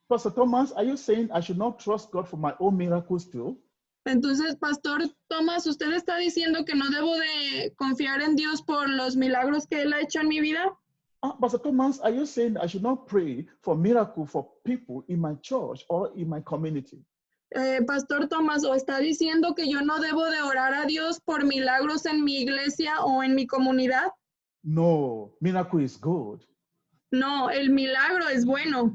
Pastor Thomas, are you saying I should not trust God for my own miracles too? Entonces, Pastor Thomas, ¿usted está diciendo que no debo de confiar en Dios por los milagros que Él ha hecho en mi vida? Pastor Thomas, are you saying I should not pray for miracle for people in my church or in my community? Pastor Thomas, ¿o está diciendo que yo no debo de orar a Dios por milagros en mi iglesia o en mi comunidad? No, miracle is good. No, el milagro es bueno.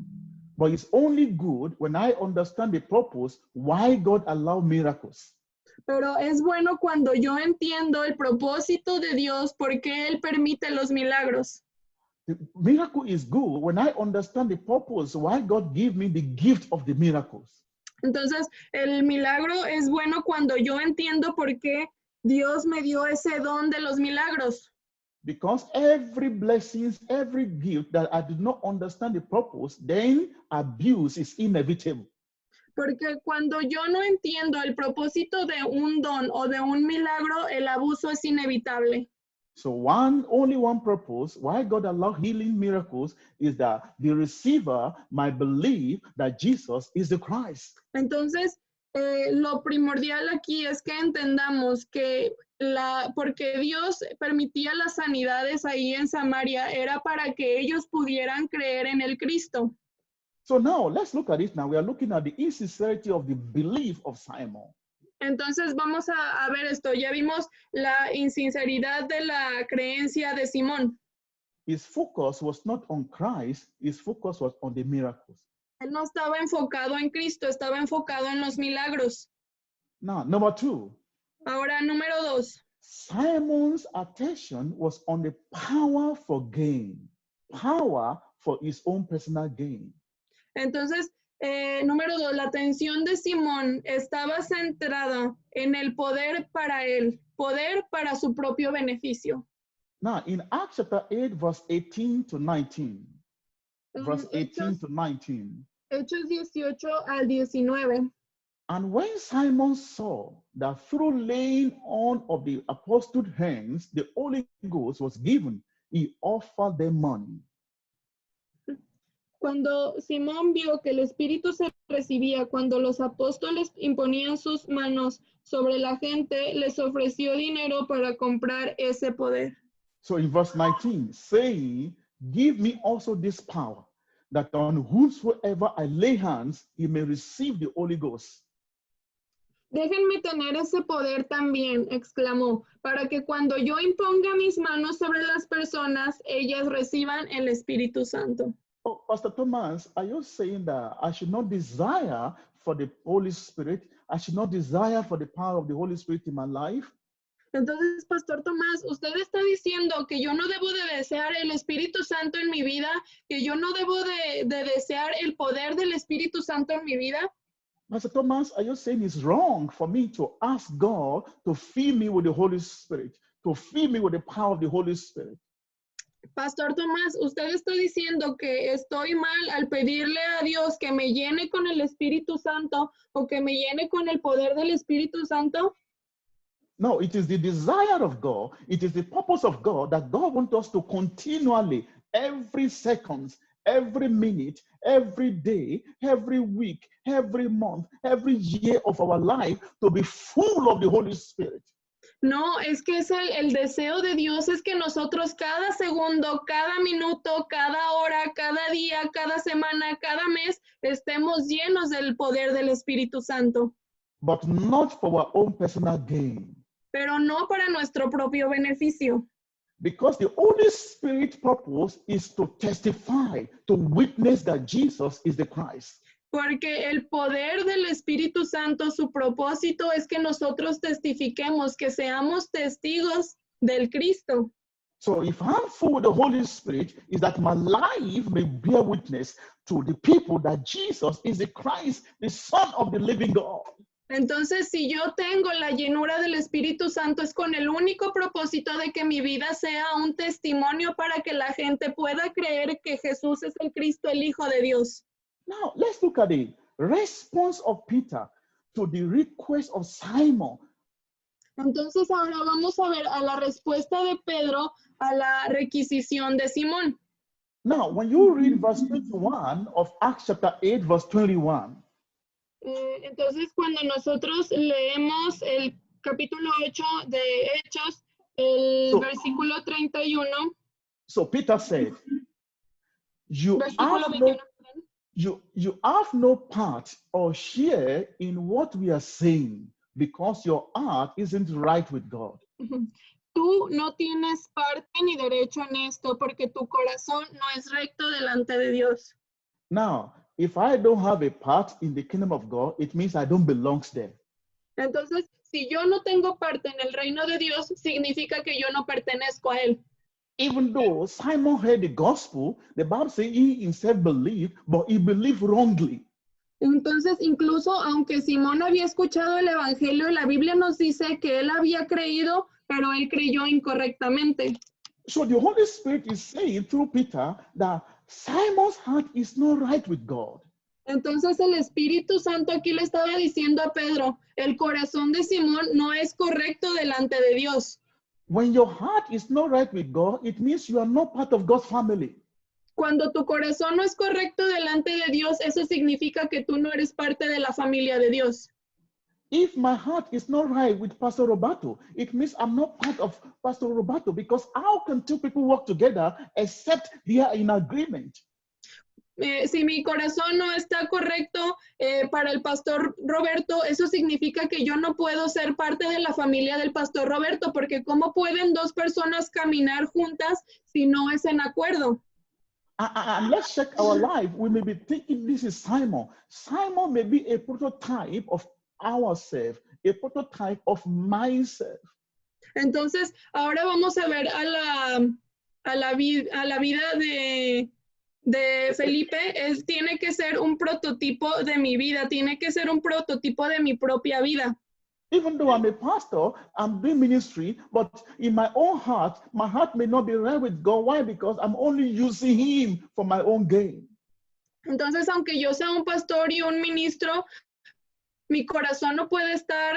But it's only good when I understand the purpose why God allowed miracles. Pero es bueno cuando yo entiendo el propósito de Dios, por qué Él permite los milagros. The miracle is good when I understand the purpose why God gave me the gift of the miracles. Entonces, el milagro es bueno cuando yo entiendo por qué Dios me dio ese don de los milagros. Because every blessing, every gift that I did not understand the purpose, then abuse is inevitable. Porque cuando yo no entiendo el propósito de un don o de un milagro, el abuso es inevitable. So only one purpose why God allowed healing miracles is that the receiver might believe that Jesus is the Christ. Entonces, lo primordial aquí es que entendamos que porque Dios permitía las sanidades ahí en Samaria, era para que ellos pudieran creer en el Cristo. So now let's look at it now. We are looking at the insincerity of the belief of Simon. Entonces vamos a ver esto. Ya vimos la insinceridad de la creencia de Simón. His focus was not on Christ, his focus was on the miracles. Él no estaba enfocado en Cristo, estaba enfocado en los milagros. Now, number two. Ahora, número 2. Simon's attention was on the power for gain, power for his own personal gain. Entonces, número 2, la atención de Simón estaba centrada en el poder para él, poder para su propio beneficio. Now, in Acts chapter 8, verse 18 to 19, verse 18 to 19. Hechos 18 al 19. And when Simon saw that through laying on of the apostles' hands, the Holy Ghost was given, he offered them money. Cuando Simón vio que el Espíritu se recibía cuando los apóstoles imponían sus manos sobre la gente, les ofreció dinero para comprar ese poder. So in verse 19, saying, give me also this power, that on whomsoever I lay hands, he may receive the Holy Ghost. Déjenme tener ese poder también, exclamó, para que cuando yo imponga mis manos sobre las personas, ellas reciban el Espíritu Santo. Oh, Pastor Thomas, are you saying that I should not desire for the Holy Spirit? I should not desire for the power of the Holy Spirit in my life? Entonces, Pastor Tomás, usted está diciendo que yo no debo de desear el Espíritu Santo en mi vida, que yo no debo de desear el poder del Espíritu Santo en mi vida. Pastor Thomas, are you saying it's wrong for me to ask God to fill me with the Holy Spirit, to fill me with the power of the Holy Spirit? Pastor Tomás, usted está diciendo que estoy mal al pedirle a Dios que me llene con el Espíritu Santo o que me llene con el poder del Espíritu Santo. No, it is the desire of God. It is the purpose of God that God wants us to continually, every second, every minute, every day, every week, every month, every year of our life to be full of the Holy Spirit. No, es que es el deseo de Dios es que nosotros cada segundo, cada minuto, cada hora, cada día, cada semana, cada mes estemos llenos del poder del Espíritu Santo. But not for our own personal gain. Pero no para nuestro propio beneficio. Because the Holy Spirit purpose is to testify, to witness that Jesus is the Christ. Porque el poder del Espíritu Santo, su propósito es que nosotros testifiquemos, que seamos testigos del Cristo. So if I'm full with the Holy Spirit, is that my life may bear witness to the people that Jesus is the Christ, the Son of the living God. Entonces, si yo tengo la llenura del Espíritu Santo, es con el único propósito de que mi vida sea un testimonio para que la gente pueda creer que Jesús es el Cristo, el Hijo de Dios. Now, let's look at the response of Peter to the request of Simon. Entonces, ahora vamos a ver a la respuesta de Pedro a la requisición de Simón. Now, when you read verse 21 of Acts chapter 8, verse 21, Entonces, cuando nosotros leemos el capítulo 8 de Hechos, el versículo 31. So Peter said, you Versículo have 21. you have no part or share in what we are saying because your heart isn't right with God. Tú no tienes parte ni derecho en esto porque tu corazón no es recto delante de Dios. Now, if I don't have a part in the kingdom of God, it means I don't belong there. Entonces, si yo no tengo parte en el reino de Dios, significa que yo no pertenezco a él. Even though Simon heard the gospel, the Bible says he himself believed, but he believed wrongly. Entonces, incluso aunque Simón había escuchado el evangelio, la Biblia nos dice que él había creído, pero él creyó incorrectamente. So the Holy Spirit is saying through Peter that Simon's heart is not right with God. Entonces el Espíritu Santo aquí le estaba diciendo a Pedro, el corazón de Simón no es correcto delante de Dios. When your heart is not right with God, it means you are not part of God's family. Cuando tu corazón no es correcto delante de Dios, eso significa que tú no eres parte de la familia de Dios. If my heart is not right with Pastor Roberto, it means I'm not part of Pastor Roberto, because how can two people work together except they are in agreement? Si mi corazón no está correcto para el pastor Roberto, eso significa que yo no puedo ser parte de la familia del pastor Roberto, porque ¿cómo pueden dos personas caminar juntas si no es en acuerdo? And let's check our life. We may be thinking this is Simon. Simon may be a prototype of ourselves, a prototype of myself. Entonces, ahora vamos a ver a la vida de Felipe. Tiene que ser un prototipo de mi vida, tiene que ser un prototipo de mi propia vida. Even though I'm a pastor, I'm doing ministry, but in my own heart, my heart may not be right with God. Why? Because I'm only using him for my own gain. Entonces, aunque yo sea un pastor y un ministro, mi corazón no puede estar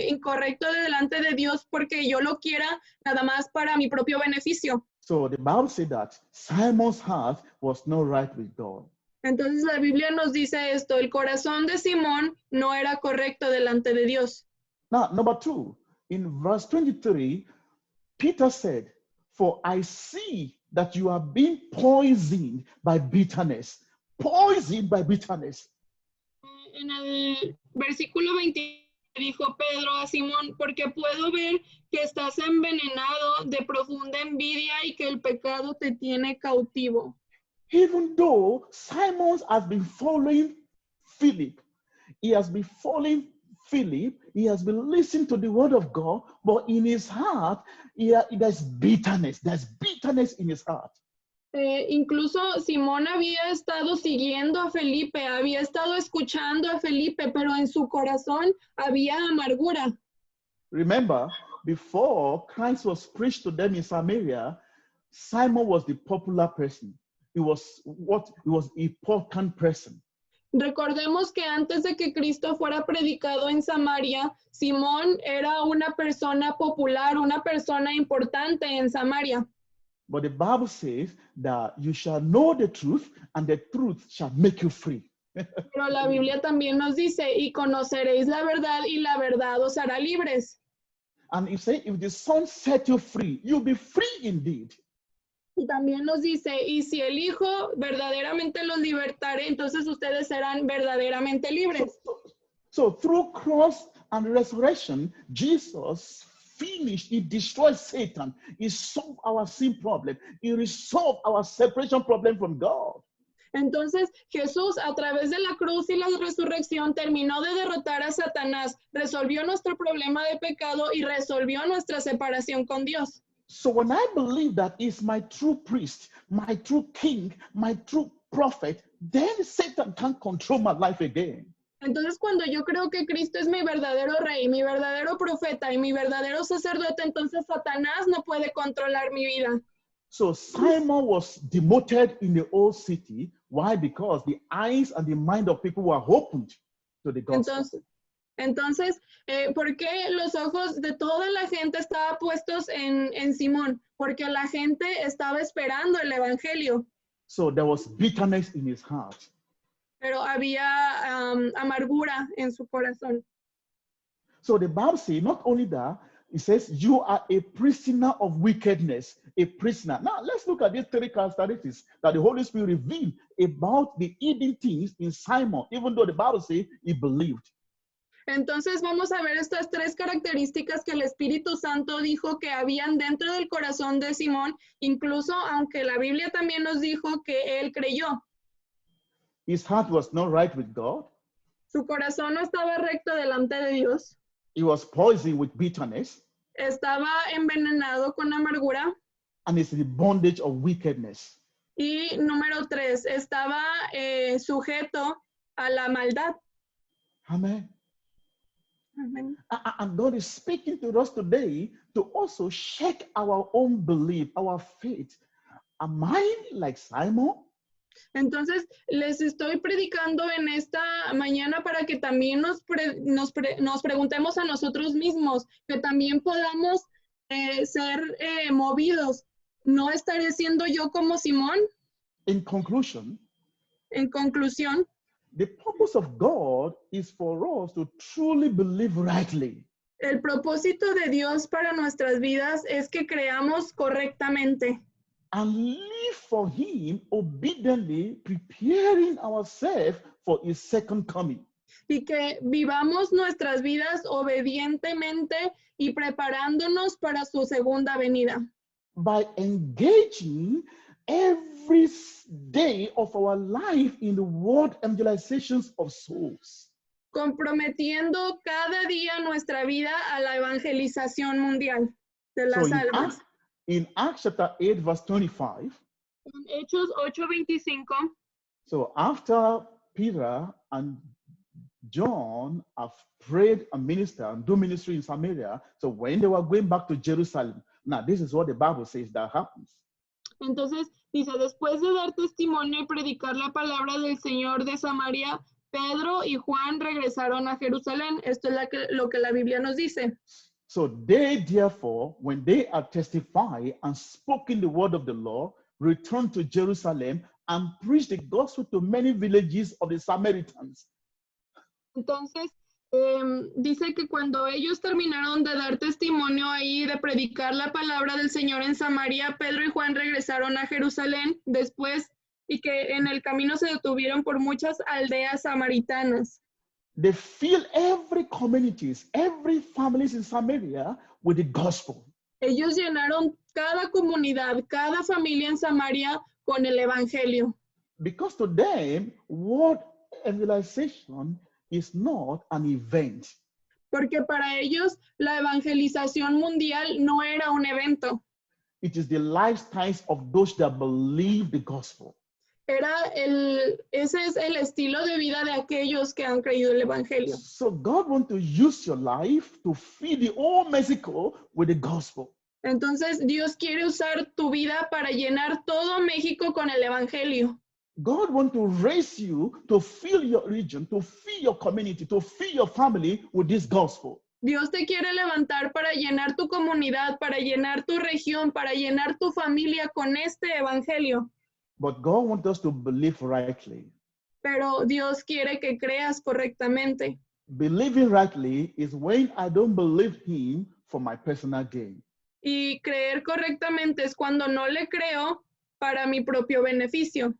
incorrecto delante de Dios porque yo lo quiera nada más para mi propio beneficio. So the Bible said that Simon's heart was not right with God. Entonces la Biblia nos dice esto, el corazón de Simón no era correcto delante de Dios. Now, number 2, in verse 23, Peter said, for I see that you are being poisoned by bitterness. Poisoned by bitterness. En el versículo 23 dijo Pedro a Simón, porque puedo ver que estás envenenado de profunda envidia y que el pecado te tiene cautivo. Even though Simon has been following Philip, he has been following Philip, he has been listening to the word of God, but in his heart, there's bitterness. There's bitterness in his heart. Incluso Simón había estado siguiendo a Felipe, había estado escuchando a Felipe, pero en su corazón había amargura. Remember, before Christ was preached to them in Samaria, Simon was the popular person. He was important person. Recordemos que antes de que Cristo fuera predicado en Samaria, Simón era una persona popular, una persona importante en Samaria. But the Bible says that you shall know the truth, and the truth shall make you free. Pero la Biblia también nos dice, y conoceréis la verdad, y la verdad os hará libres. And it says, if the Son set you free, you'll be free indeed. Y también nos dice, y si el Hijo verdaderamente los libertare, entonces ustedes serán verdaderamente libres. So through cross and resurrection, Jesus finished, he destroyed Satan, he solved our sin problem, he resolved our separation problem from God. Entonces Jesús a través de la cruz y la resurrección terminó de derrotar a Satanás, resolvió nuestro problema de pecado y resolvió nuestra separación con Dios. So when I believe that is my true priest, my true king, my true prophet, then Satan can't control my life again. Entonces, cuando yo creo que Cristo es mi verdadero rey, mi verdadero profeta y mi verdadero sacerdote, entonces Satanás no puede controlar mi vida. So Simon was demoted in the old city. Why? Because the eyes and the mind of people were opened to the gospel. Entonces, ¿por qué los ojos de toda la gente estaban puestos en Simón? Porque la gente estaba esperando el evangelio. So there was bitterness in his heart. Pero había amargura en su corazón. So the Bible says, not only that, it says, you are a prisoner of wickedness, a prisoner. Now, let's look at these three characteristics that the Holy Spirit revealed about the hidden things in Simon, even though the Bible says he believed. Entonces vamos a ver estas tres características que el Espíritu Santo dijo que habían dentro del corazón de Simón, incluso aunque la Biblia también nos dijo que él creyó. His heart was not right with God. Su corazón no estaba recto delante de Dios. He was poisoned with bitterness. Estaba envenenado con amargura. And it's the bondage of wickedness. Y número 3, estaba sujeto a la maldad. Amen. Amen. And God is speaking to us today to also check our own belief, our faith. Am I like Simon? Entonces, les estoy predicando en esta mañana para que también nos preguntemos a nosotros mismos, que también podamos ser movidos. ¿No estaré siendo yo como Simón? In conclusion, En conclusión, the purpose of God is for us to truly believe rightly. el propósito de Dios para nuestras vidas es que creamos correctamente. And live for him obediently, preparing ourselves for his second coming. Y que vivamos nuestras vidas obedientemente y preparándonos para su segunda venida. By engaging every day of our life in the world evangelizations of souls. Comprometiendo cada día nuestra vida a la evangelización mundial de las almas. In Acts chapter 8, verse 25. En Hechos 8:25. So after Peter and John have prayed and ministered and do ministry in Samaria, so when they were going back to Jerusalem, now this is what the Bible says that happens. Entonces dice, después de dar testimonio y predicar la palabra del Señor de Samaria, Pedro y Juan regresaron a Jerusalén. Esto es lo que la Biblia nos dice. So they therefore, when they had testified and spoken the word of the Lord, returned to Jerusalem and preached the gospel to many villages of the Samaritans. Entonces, dice que cuando ellos terminaron de dar testimonio ahí, de predicar la palabra del Señor en Samaria, Pedro y Juan regresaron a Jerusalén después y que en el camino se detuvieron por muchas aldeas samaritanas. they fill every communities, every families in Samaria with the gospel. Ellos llenaron cada comunidad, cada familia en Samaria con el evangelio. Because to them, word evangelization is not an event. Porque para ellos la evangelización mundial no era un evento. It is the lifestyles of those that believe the gospel. Ese es el estilo de vida de aquellos que han creído el evangelio. So God wants to use your life to feed the whole Mexico with the gospel. Entonces Dios quiere usar tu vida para llenar todo México con el evangelio. God wants to raise you to fill your region, to fill your community, to fill your family with this gospel. Dios te quiere levantar para llenar tu comunidad, para llenar tu región, para llenar tu familia con este evangelio. But God wants us to believe rightly. Pero Dios quiere que creas correctamente. Believing rightly is when I don't believe him for my personal gain. Y creer correctamente es cuando no le creo para mi propio beneficio.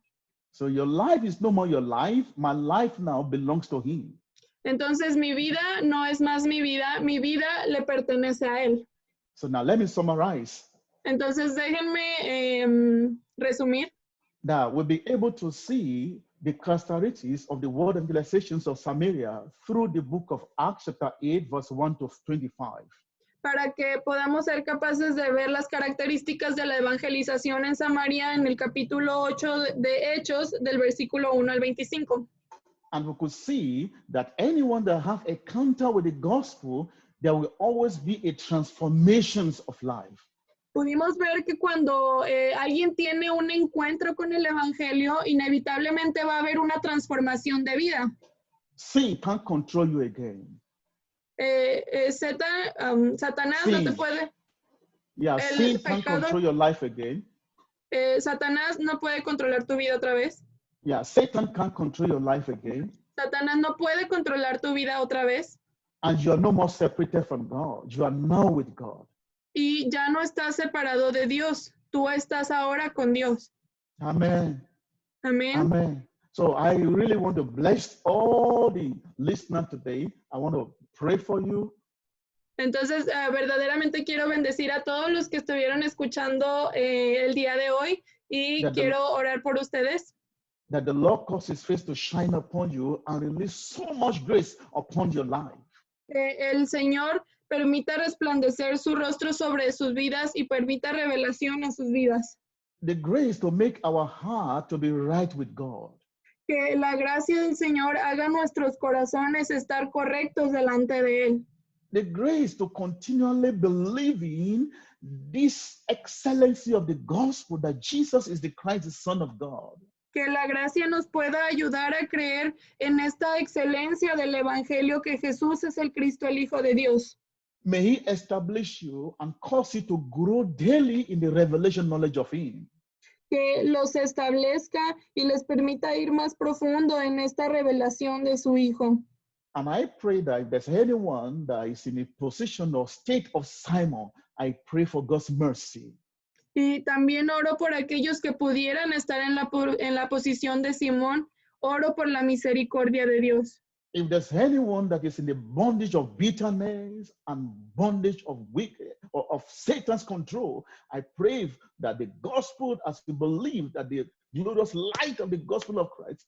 So your life is no more your life. My life now belongs to him. Entonces mi vida no es más mi vida le pertenece a él. So now let me summarize. Entonces déjenme resumir. That we'll be able to see the characteristics of the word evangelizations of Samaria through the book of Acts chapter 8 verse 1 to 25. Para que podamos ser capaces de ver las características de la evangelización en Samaria en el capítulo 8 de Hechos, del versículo 1 al 25. And we could see that anyone that have a encounter with the gospel, there will always be a transformations of life. Pudimos ver que cuando alguien tiene un encuentro con el evangelio, inevitablemente va a haber una transformación de vida. Sin can't control you again. Satanás no te puede. Yeah, sin can't control your life again. Satanás no puede controlar tu vida otra vez. Yeah, Satan can't control your life again. Satanás no puede controlar tu vida otra vez. And you are no more separated from God. You are now with God. Y ya no estás separado de Dios. Tú estás ahora con Dios. Amen. Amén. Amen. So I really want to bless all the listeners today. I want to pray for you. Entonces, verdaderamente quiero bendecir a todos los que estuvieron escuchando el día de hoy y quiero orar por ustedes. That the Lord cause his face to shine upon you and release so much grace upon your life. El Señor permita resplandecer su rostro sobre sus vidas y permita revelación en sus vidas. The grace to make our heart to be right with God. Que la gracia del Señor haga nuestros corazones estar correctos delante de Él. The grace to continually believe in this excellency of the gospel that Jesus is the Christ, the Son of God. Que la gracia nos pueda ayudar a creer en esta excelencia del Evangelio que Jesús es el Cristo, el Hijo de Dios. May he establish you and cause you to grow daily in the revelation knowledge of him. Que los establezca y les permita ir más profundo en esta revelación de su Hijo. And I pray that if there's anyone that is in a position or state of Simon, I pray for God's mercy. Y también oro por aquellos que pudieran estar en la posición de Simón. Oro por la misericordia de Dios. If there's anyone that is in the bondage of bitterness and bondage of wicked or of Satan's control, I pray that the gospel, as you believe that the glorious light of the gospel of Christ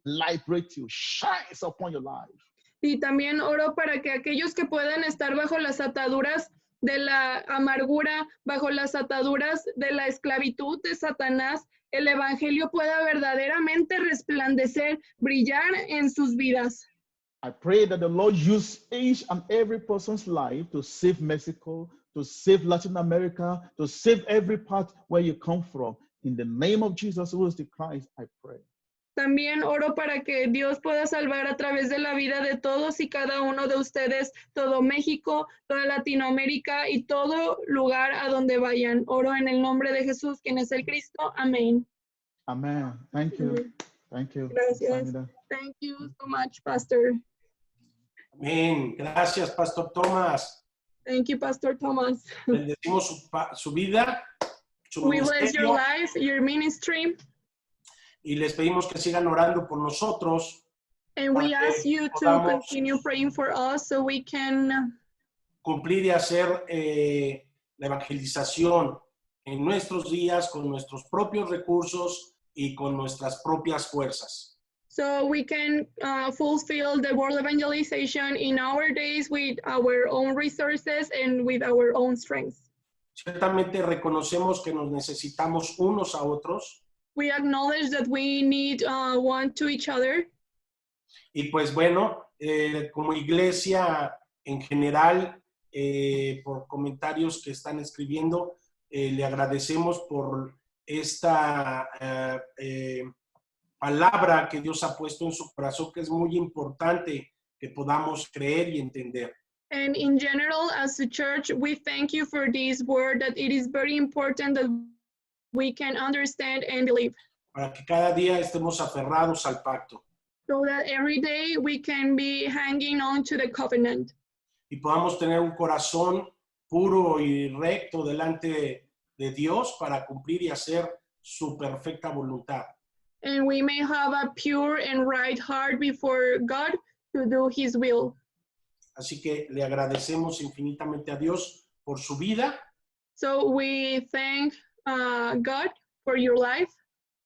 liberate you, shines upon your life. Y también oro para que aquellos que puedan estar bajo las ataduras de la amargura, bajo las ataduras de la esclavitud de Satanás, el evangelio pueda verdaderamente resplandecer, brillar en sus vidas. I pray that the Lord use each and every person's life to save Mexico, to save Latin America, to save every part where you come from. In the name of Jesus, who is the Christ, I pray. También oro para que Dios pueda salvar a través de la vida de todos y cada uno de ustedes, todo México, toda Latinoamérica y todo lugar a donde vayan. Oro en el nombre de Jesús, quien es el Cristo. Amén. Amen. Thank you. Thank you. Gracias. Samira. Thank you so much, Pastor. Amén. Gracias, Pastor Tomás. Thank you, Pastor Thomas. Bendecimos su vida, su We bless your ministerio, life, your ministry. y les pedimos que sigan orando por nosotros. And we para ask que you to podamos continue praying for us so we can cumplir y hacer la evangelización en nuestros días con nuestros propios recursos y con nuestras propias fuerzas. fulfill the world evangelization in our days with our own resources and with our own strength. Ciertamente reconocemos que nos necesitamos unos a otros. We acknowledge that we need one to each other. Y pues bueno, como iglesia en general, por comentarios que están escribiendo, le agradecemos por esta palabra que Dios ha puesto en su corazón, que es muy importante que podamos creer y entender. And in general, as a church, we thank you for this word, that it is very important that we can understand and believe. Para que cada día estemos aferrados al pacto. So that every day we can be hanging on to the covenant. Y podamos tener un corazón puro y recto delante de Dios para cumplir y hacer su perfecta voluntad. And we may have a pure and right heart before God to do His will. Así que le agradecemos infinitamente a Dios por su vida. So we thank God for your life.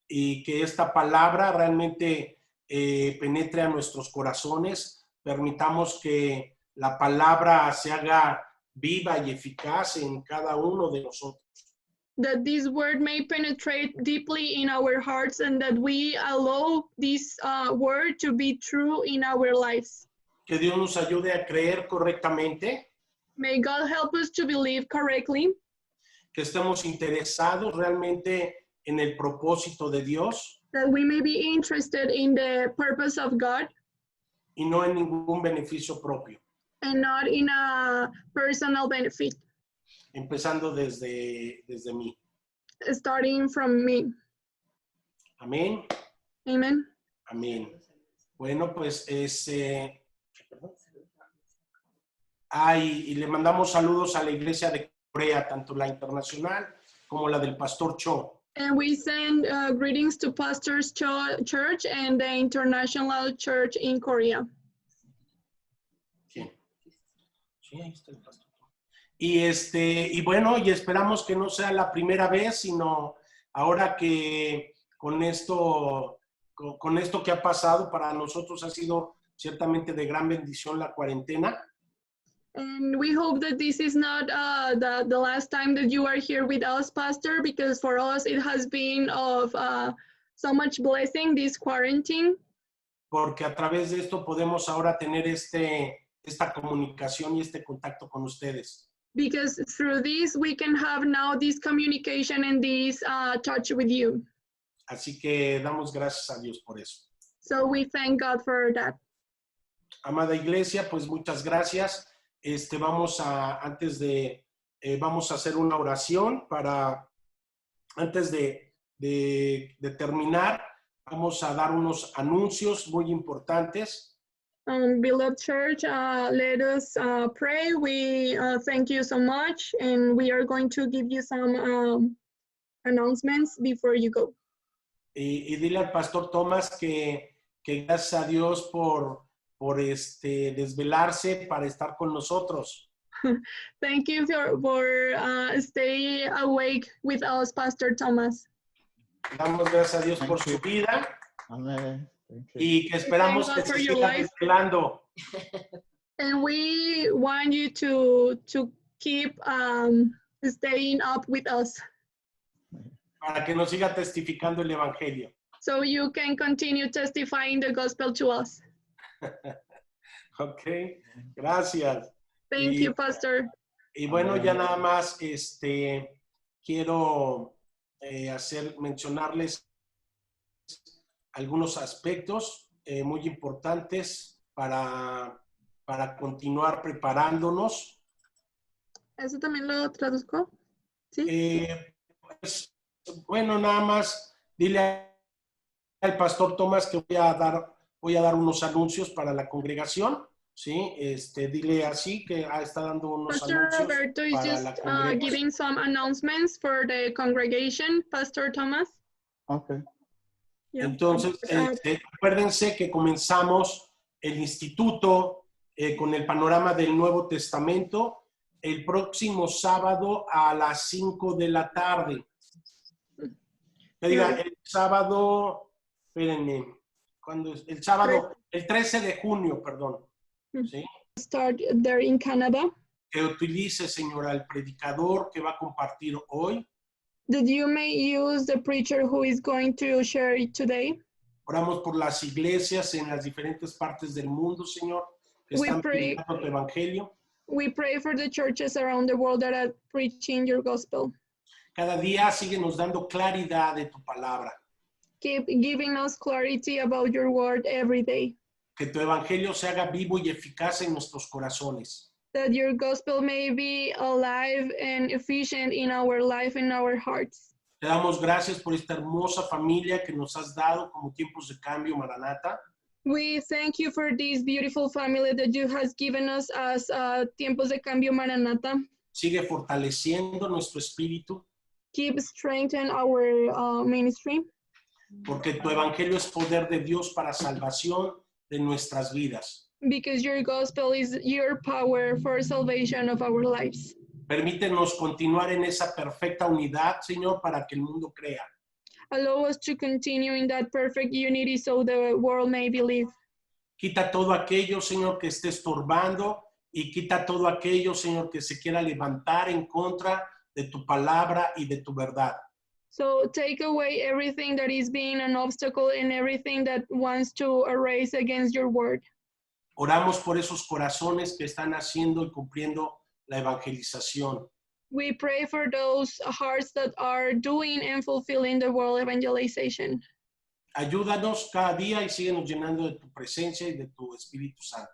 Y que esta palabra realmente penetre a nuestros corazones. Permitamos que la palabra se haga viva y eficaz en cada uno de nosotros. That this word may penetrate deeply in our hearts and that we allow this word to be true in our lives. Que Dios nos ayude a creer correctamente. May God help us to believe correctly. Que estemos interesados realmente en el propósito de Dios. That we may be interested in the purpose of God. Y no en ningún beneficio propio. And not in a personal benefit. Empezando desde mí. Starting from me. Amén. Amen. Amén. Bueno, pues y le mandamos saludos a la iglesia de Corea, tanto la internacional como la del Pastor Cho. And we send greetings to Pastor's Church and the International Church in Korea. Sí. Sí, ahí está el pastor. Y bueno, y esperamos que no sea la primera vez, sino ahora que con esto que ha pasado para nosotros ha sido ciertamente de gran bendición la cuarentena. And we hope that this is not the last time that you are here with us, Pastor, because for us it has been of so much blessing, this quarantine. Porque a través de esto podemos ahora tener esta comunicación y este contacto con ustedes. Because through this we can have now this communication and this touch with you. Así que damos gracias a Dios por eso. So we thank God for that. Amada iglesia, pues muchas gracias. Vamos a hacer una oración antes de terminar, vamos a dar unos anuncios muy importantes. Beloved church, let us pray. We thank you so much, and we are going to give you some announcements before you go. Y dile al Pastor Tomás que gracias a Dios por desvelarse para estar con nosotros. Thank you for stay awake with us, Pastor Thomas. Damos gracias a Dios por su vida. Amen. Y que esperamos que se siga desvelando. And we want you to keep staying up with us. Para que nos siga testificando el Evangelio. So you can continue testifying the gospel to us. Ok, gracias. Thank you, Pastor. Y bueno, ya nada más quiero mencionarles algunos aspectos muy importantes para continuar preparándonos. ¿Eso también lo traduzco? Sí. Pues, bueno, nada más dile al Pastor Tomás que voy a dar unos anuncios para la congregación. Sí, dile así que está dando unos Pastor anuncios Roberto is para just la congregación. giving some announcements for the congregation. Pastor Thomas. Okay. Yeah. Entonces, acuérdense que comenzamos el instituto con el panorama del Nuevo Testamento el próximo sábado a las 5 de la tarde. Que diga, el sábado, espérenme, ¿cuándo es? El sábado, el 13 de junio, perdón. ¿Sí? Start there in Canada. Que utilice, señora, el predicador que va a compartir hoy. That you may use the preacher who is going to share it today. Oramos por las iglesias en las diferentes partes del mundo, Señor, que están predicando tu evangelio. We pray for the churches around the world that are preaching your gospel. Cada día síguenos dando claridad de tu palabra. Keep giving us clarity about your word every day. Que tu evangelio se haga vivo y eficaz en nuestros corazones. That your gospel may be alive and efficient in our life and our hearts. Te damos gracias por esta hermosa familia que nos has dado como Tiempos de Cambio, Maranata. We thank you for this beautiful family that you has given us as Tiempos de Cambio Maranata. Sigue fortaleciendo nuestro espíritu. Keep strengthening our ministry. Porque tu evangelio es poder de Dios para salvación de nuestras vidas. Because your gospel is your power for salvation of our lives. Permítenos continuar en esa perfecta unidad, Señor, para que el mundo crea. Allow us to continue in that perfect unity so the world may believe. Quita todo aquello, Señor, que esté estorbando y quita todo aquello, Señor, que se quiera levantar en contra de tu palabra y de tu verdad. So take away everything that is being an obstacle and everything that wants to arise against your word. Oramos por esos corazones que están haciendo y cumpliendo la evangelización. We pray for those hearts that are doing and fulfilling the world evangelization. Ayúdanos cada día y síguenos llenando de tu presencia y de tu Espíritu Santo.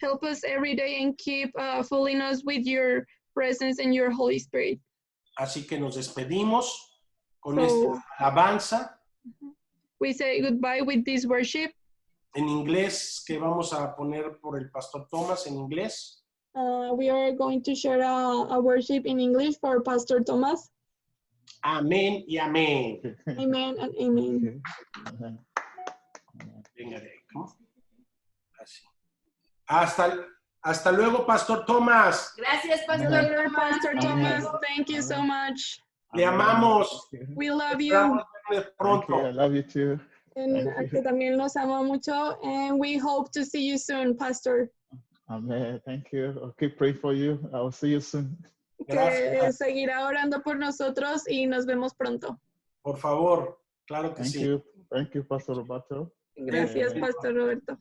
Help us every day and keep filling us with your presence and your Holy Spirit. Así que nos despedimos con esta alabanza. We say goodbye with this worship. En inglés, que vamos a poner por el Pastor Thomas en inglés. We are going to share a worship in English for Pastor Thomas. Amén y amén. Amen and amen. Venga de ahí, ¿cómo? Así. Hasta luego, Pastor Thomas. Gracias, Pastor. Later, Pastor Thomas. Thank you so much. Le amamos. We love you. Esperamos verle pronto. I love you too. And que también los amo mucho. And we hope to see you soon, Pastor. Amen. Thank you. I'll keep praying for you. I will see you soon. Que Gracias. seguirá orando por nosotros y nos vemos pronto. Por favor, claro que Thank sí. you. Thank you, Pastor Roberto. Gracias, Pastor Roberto.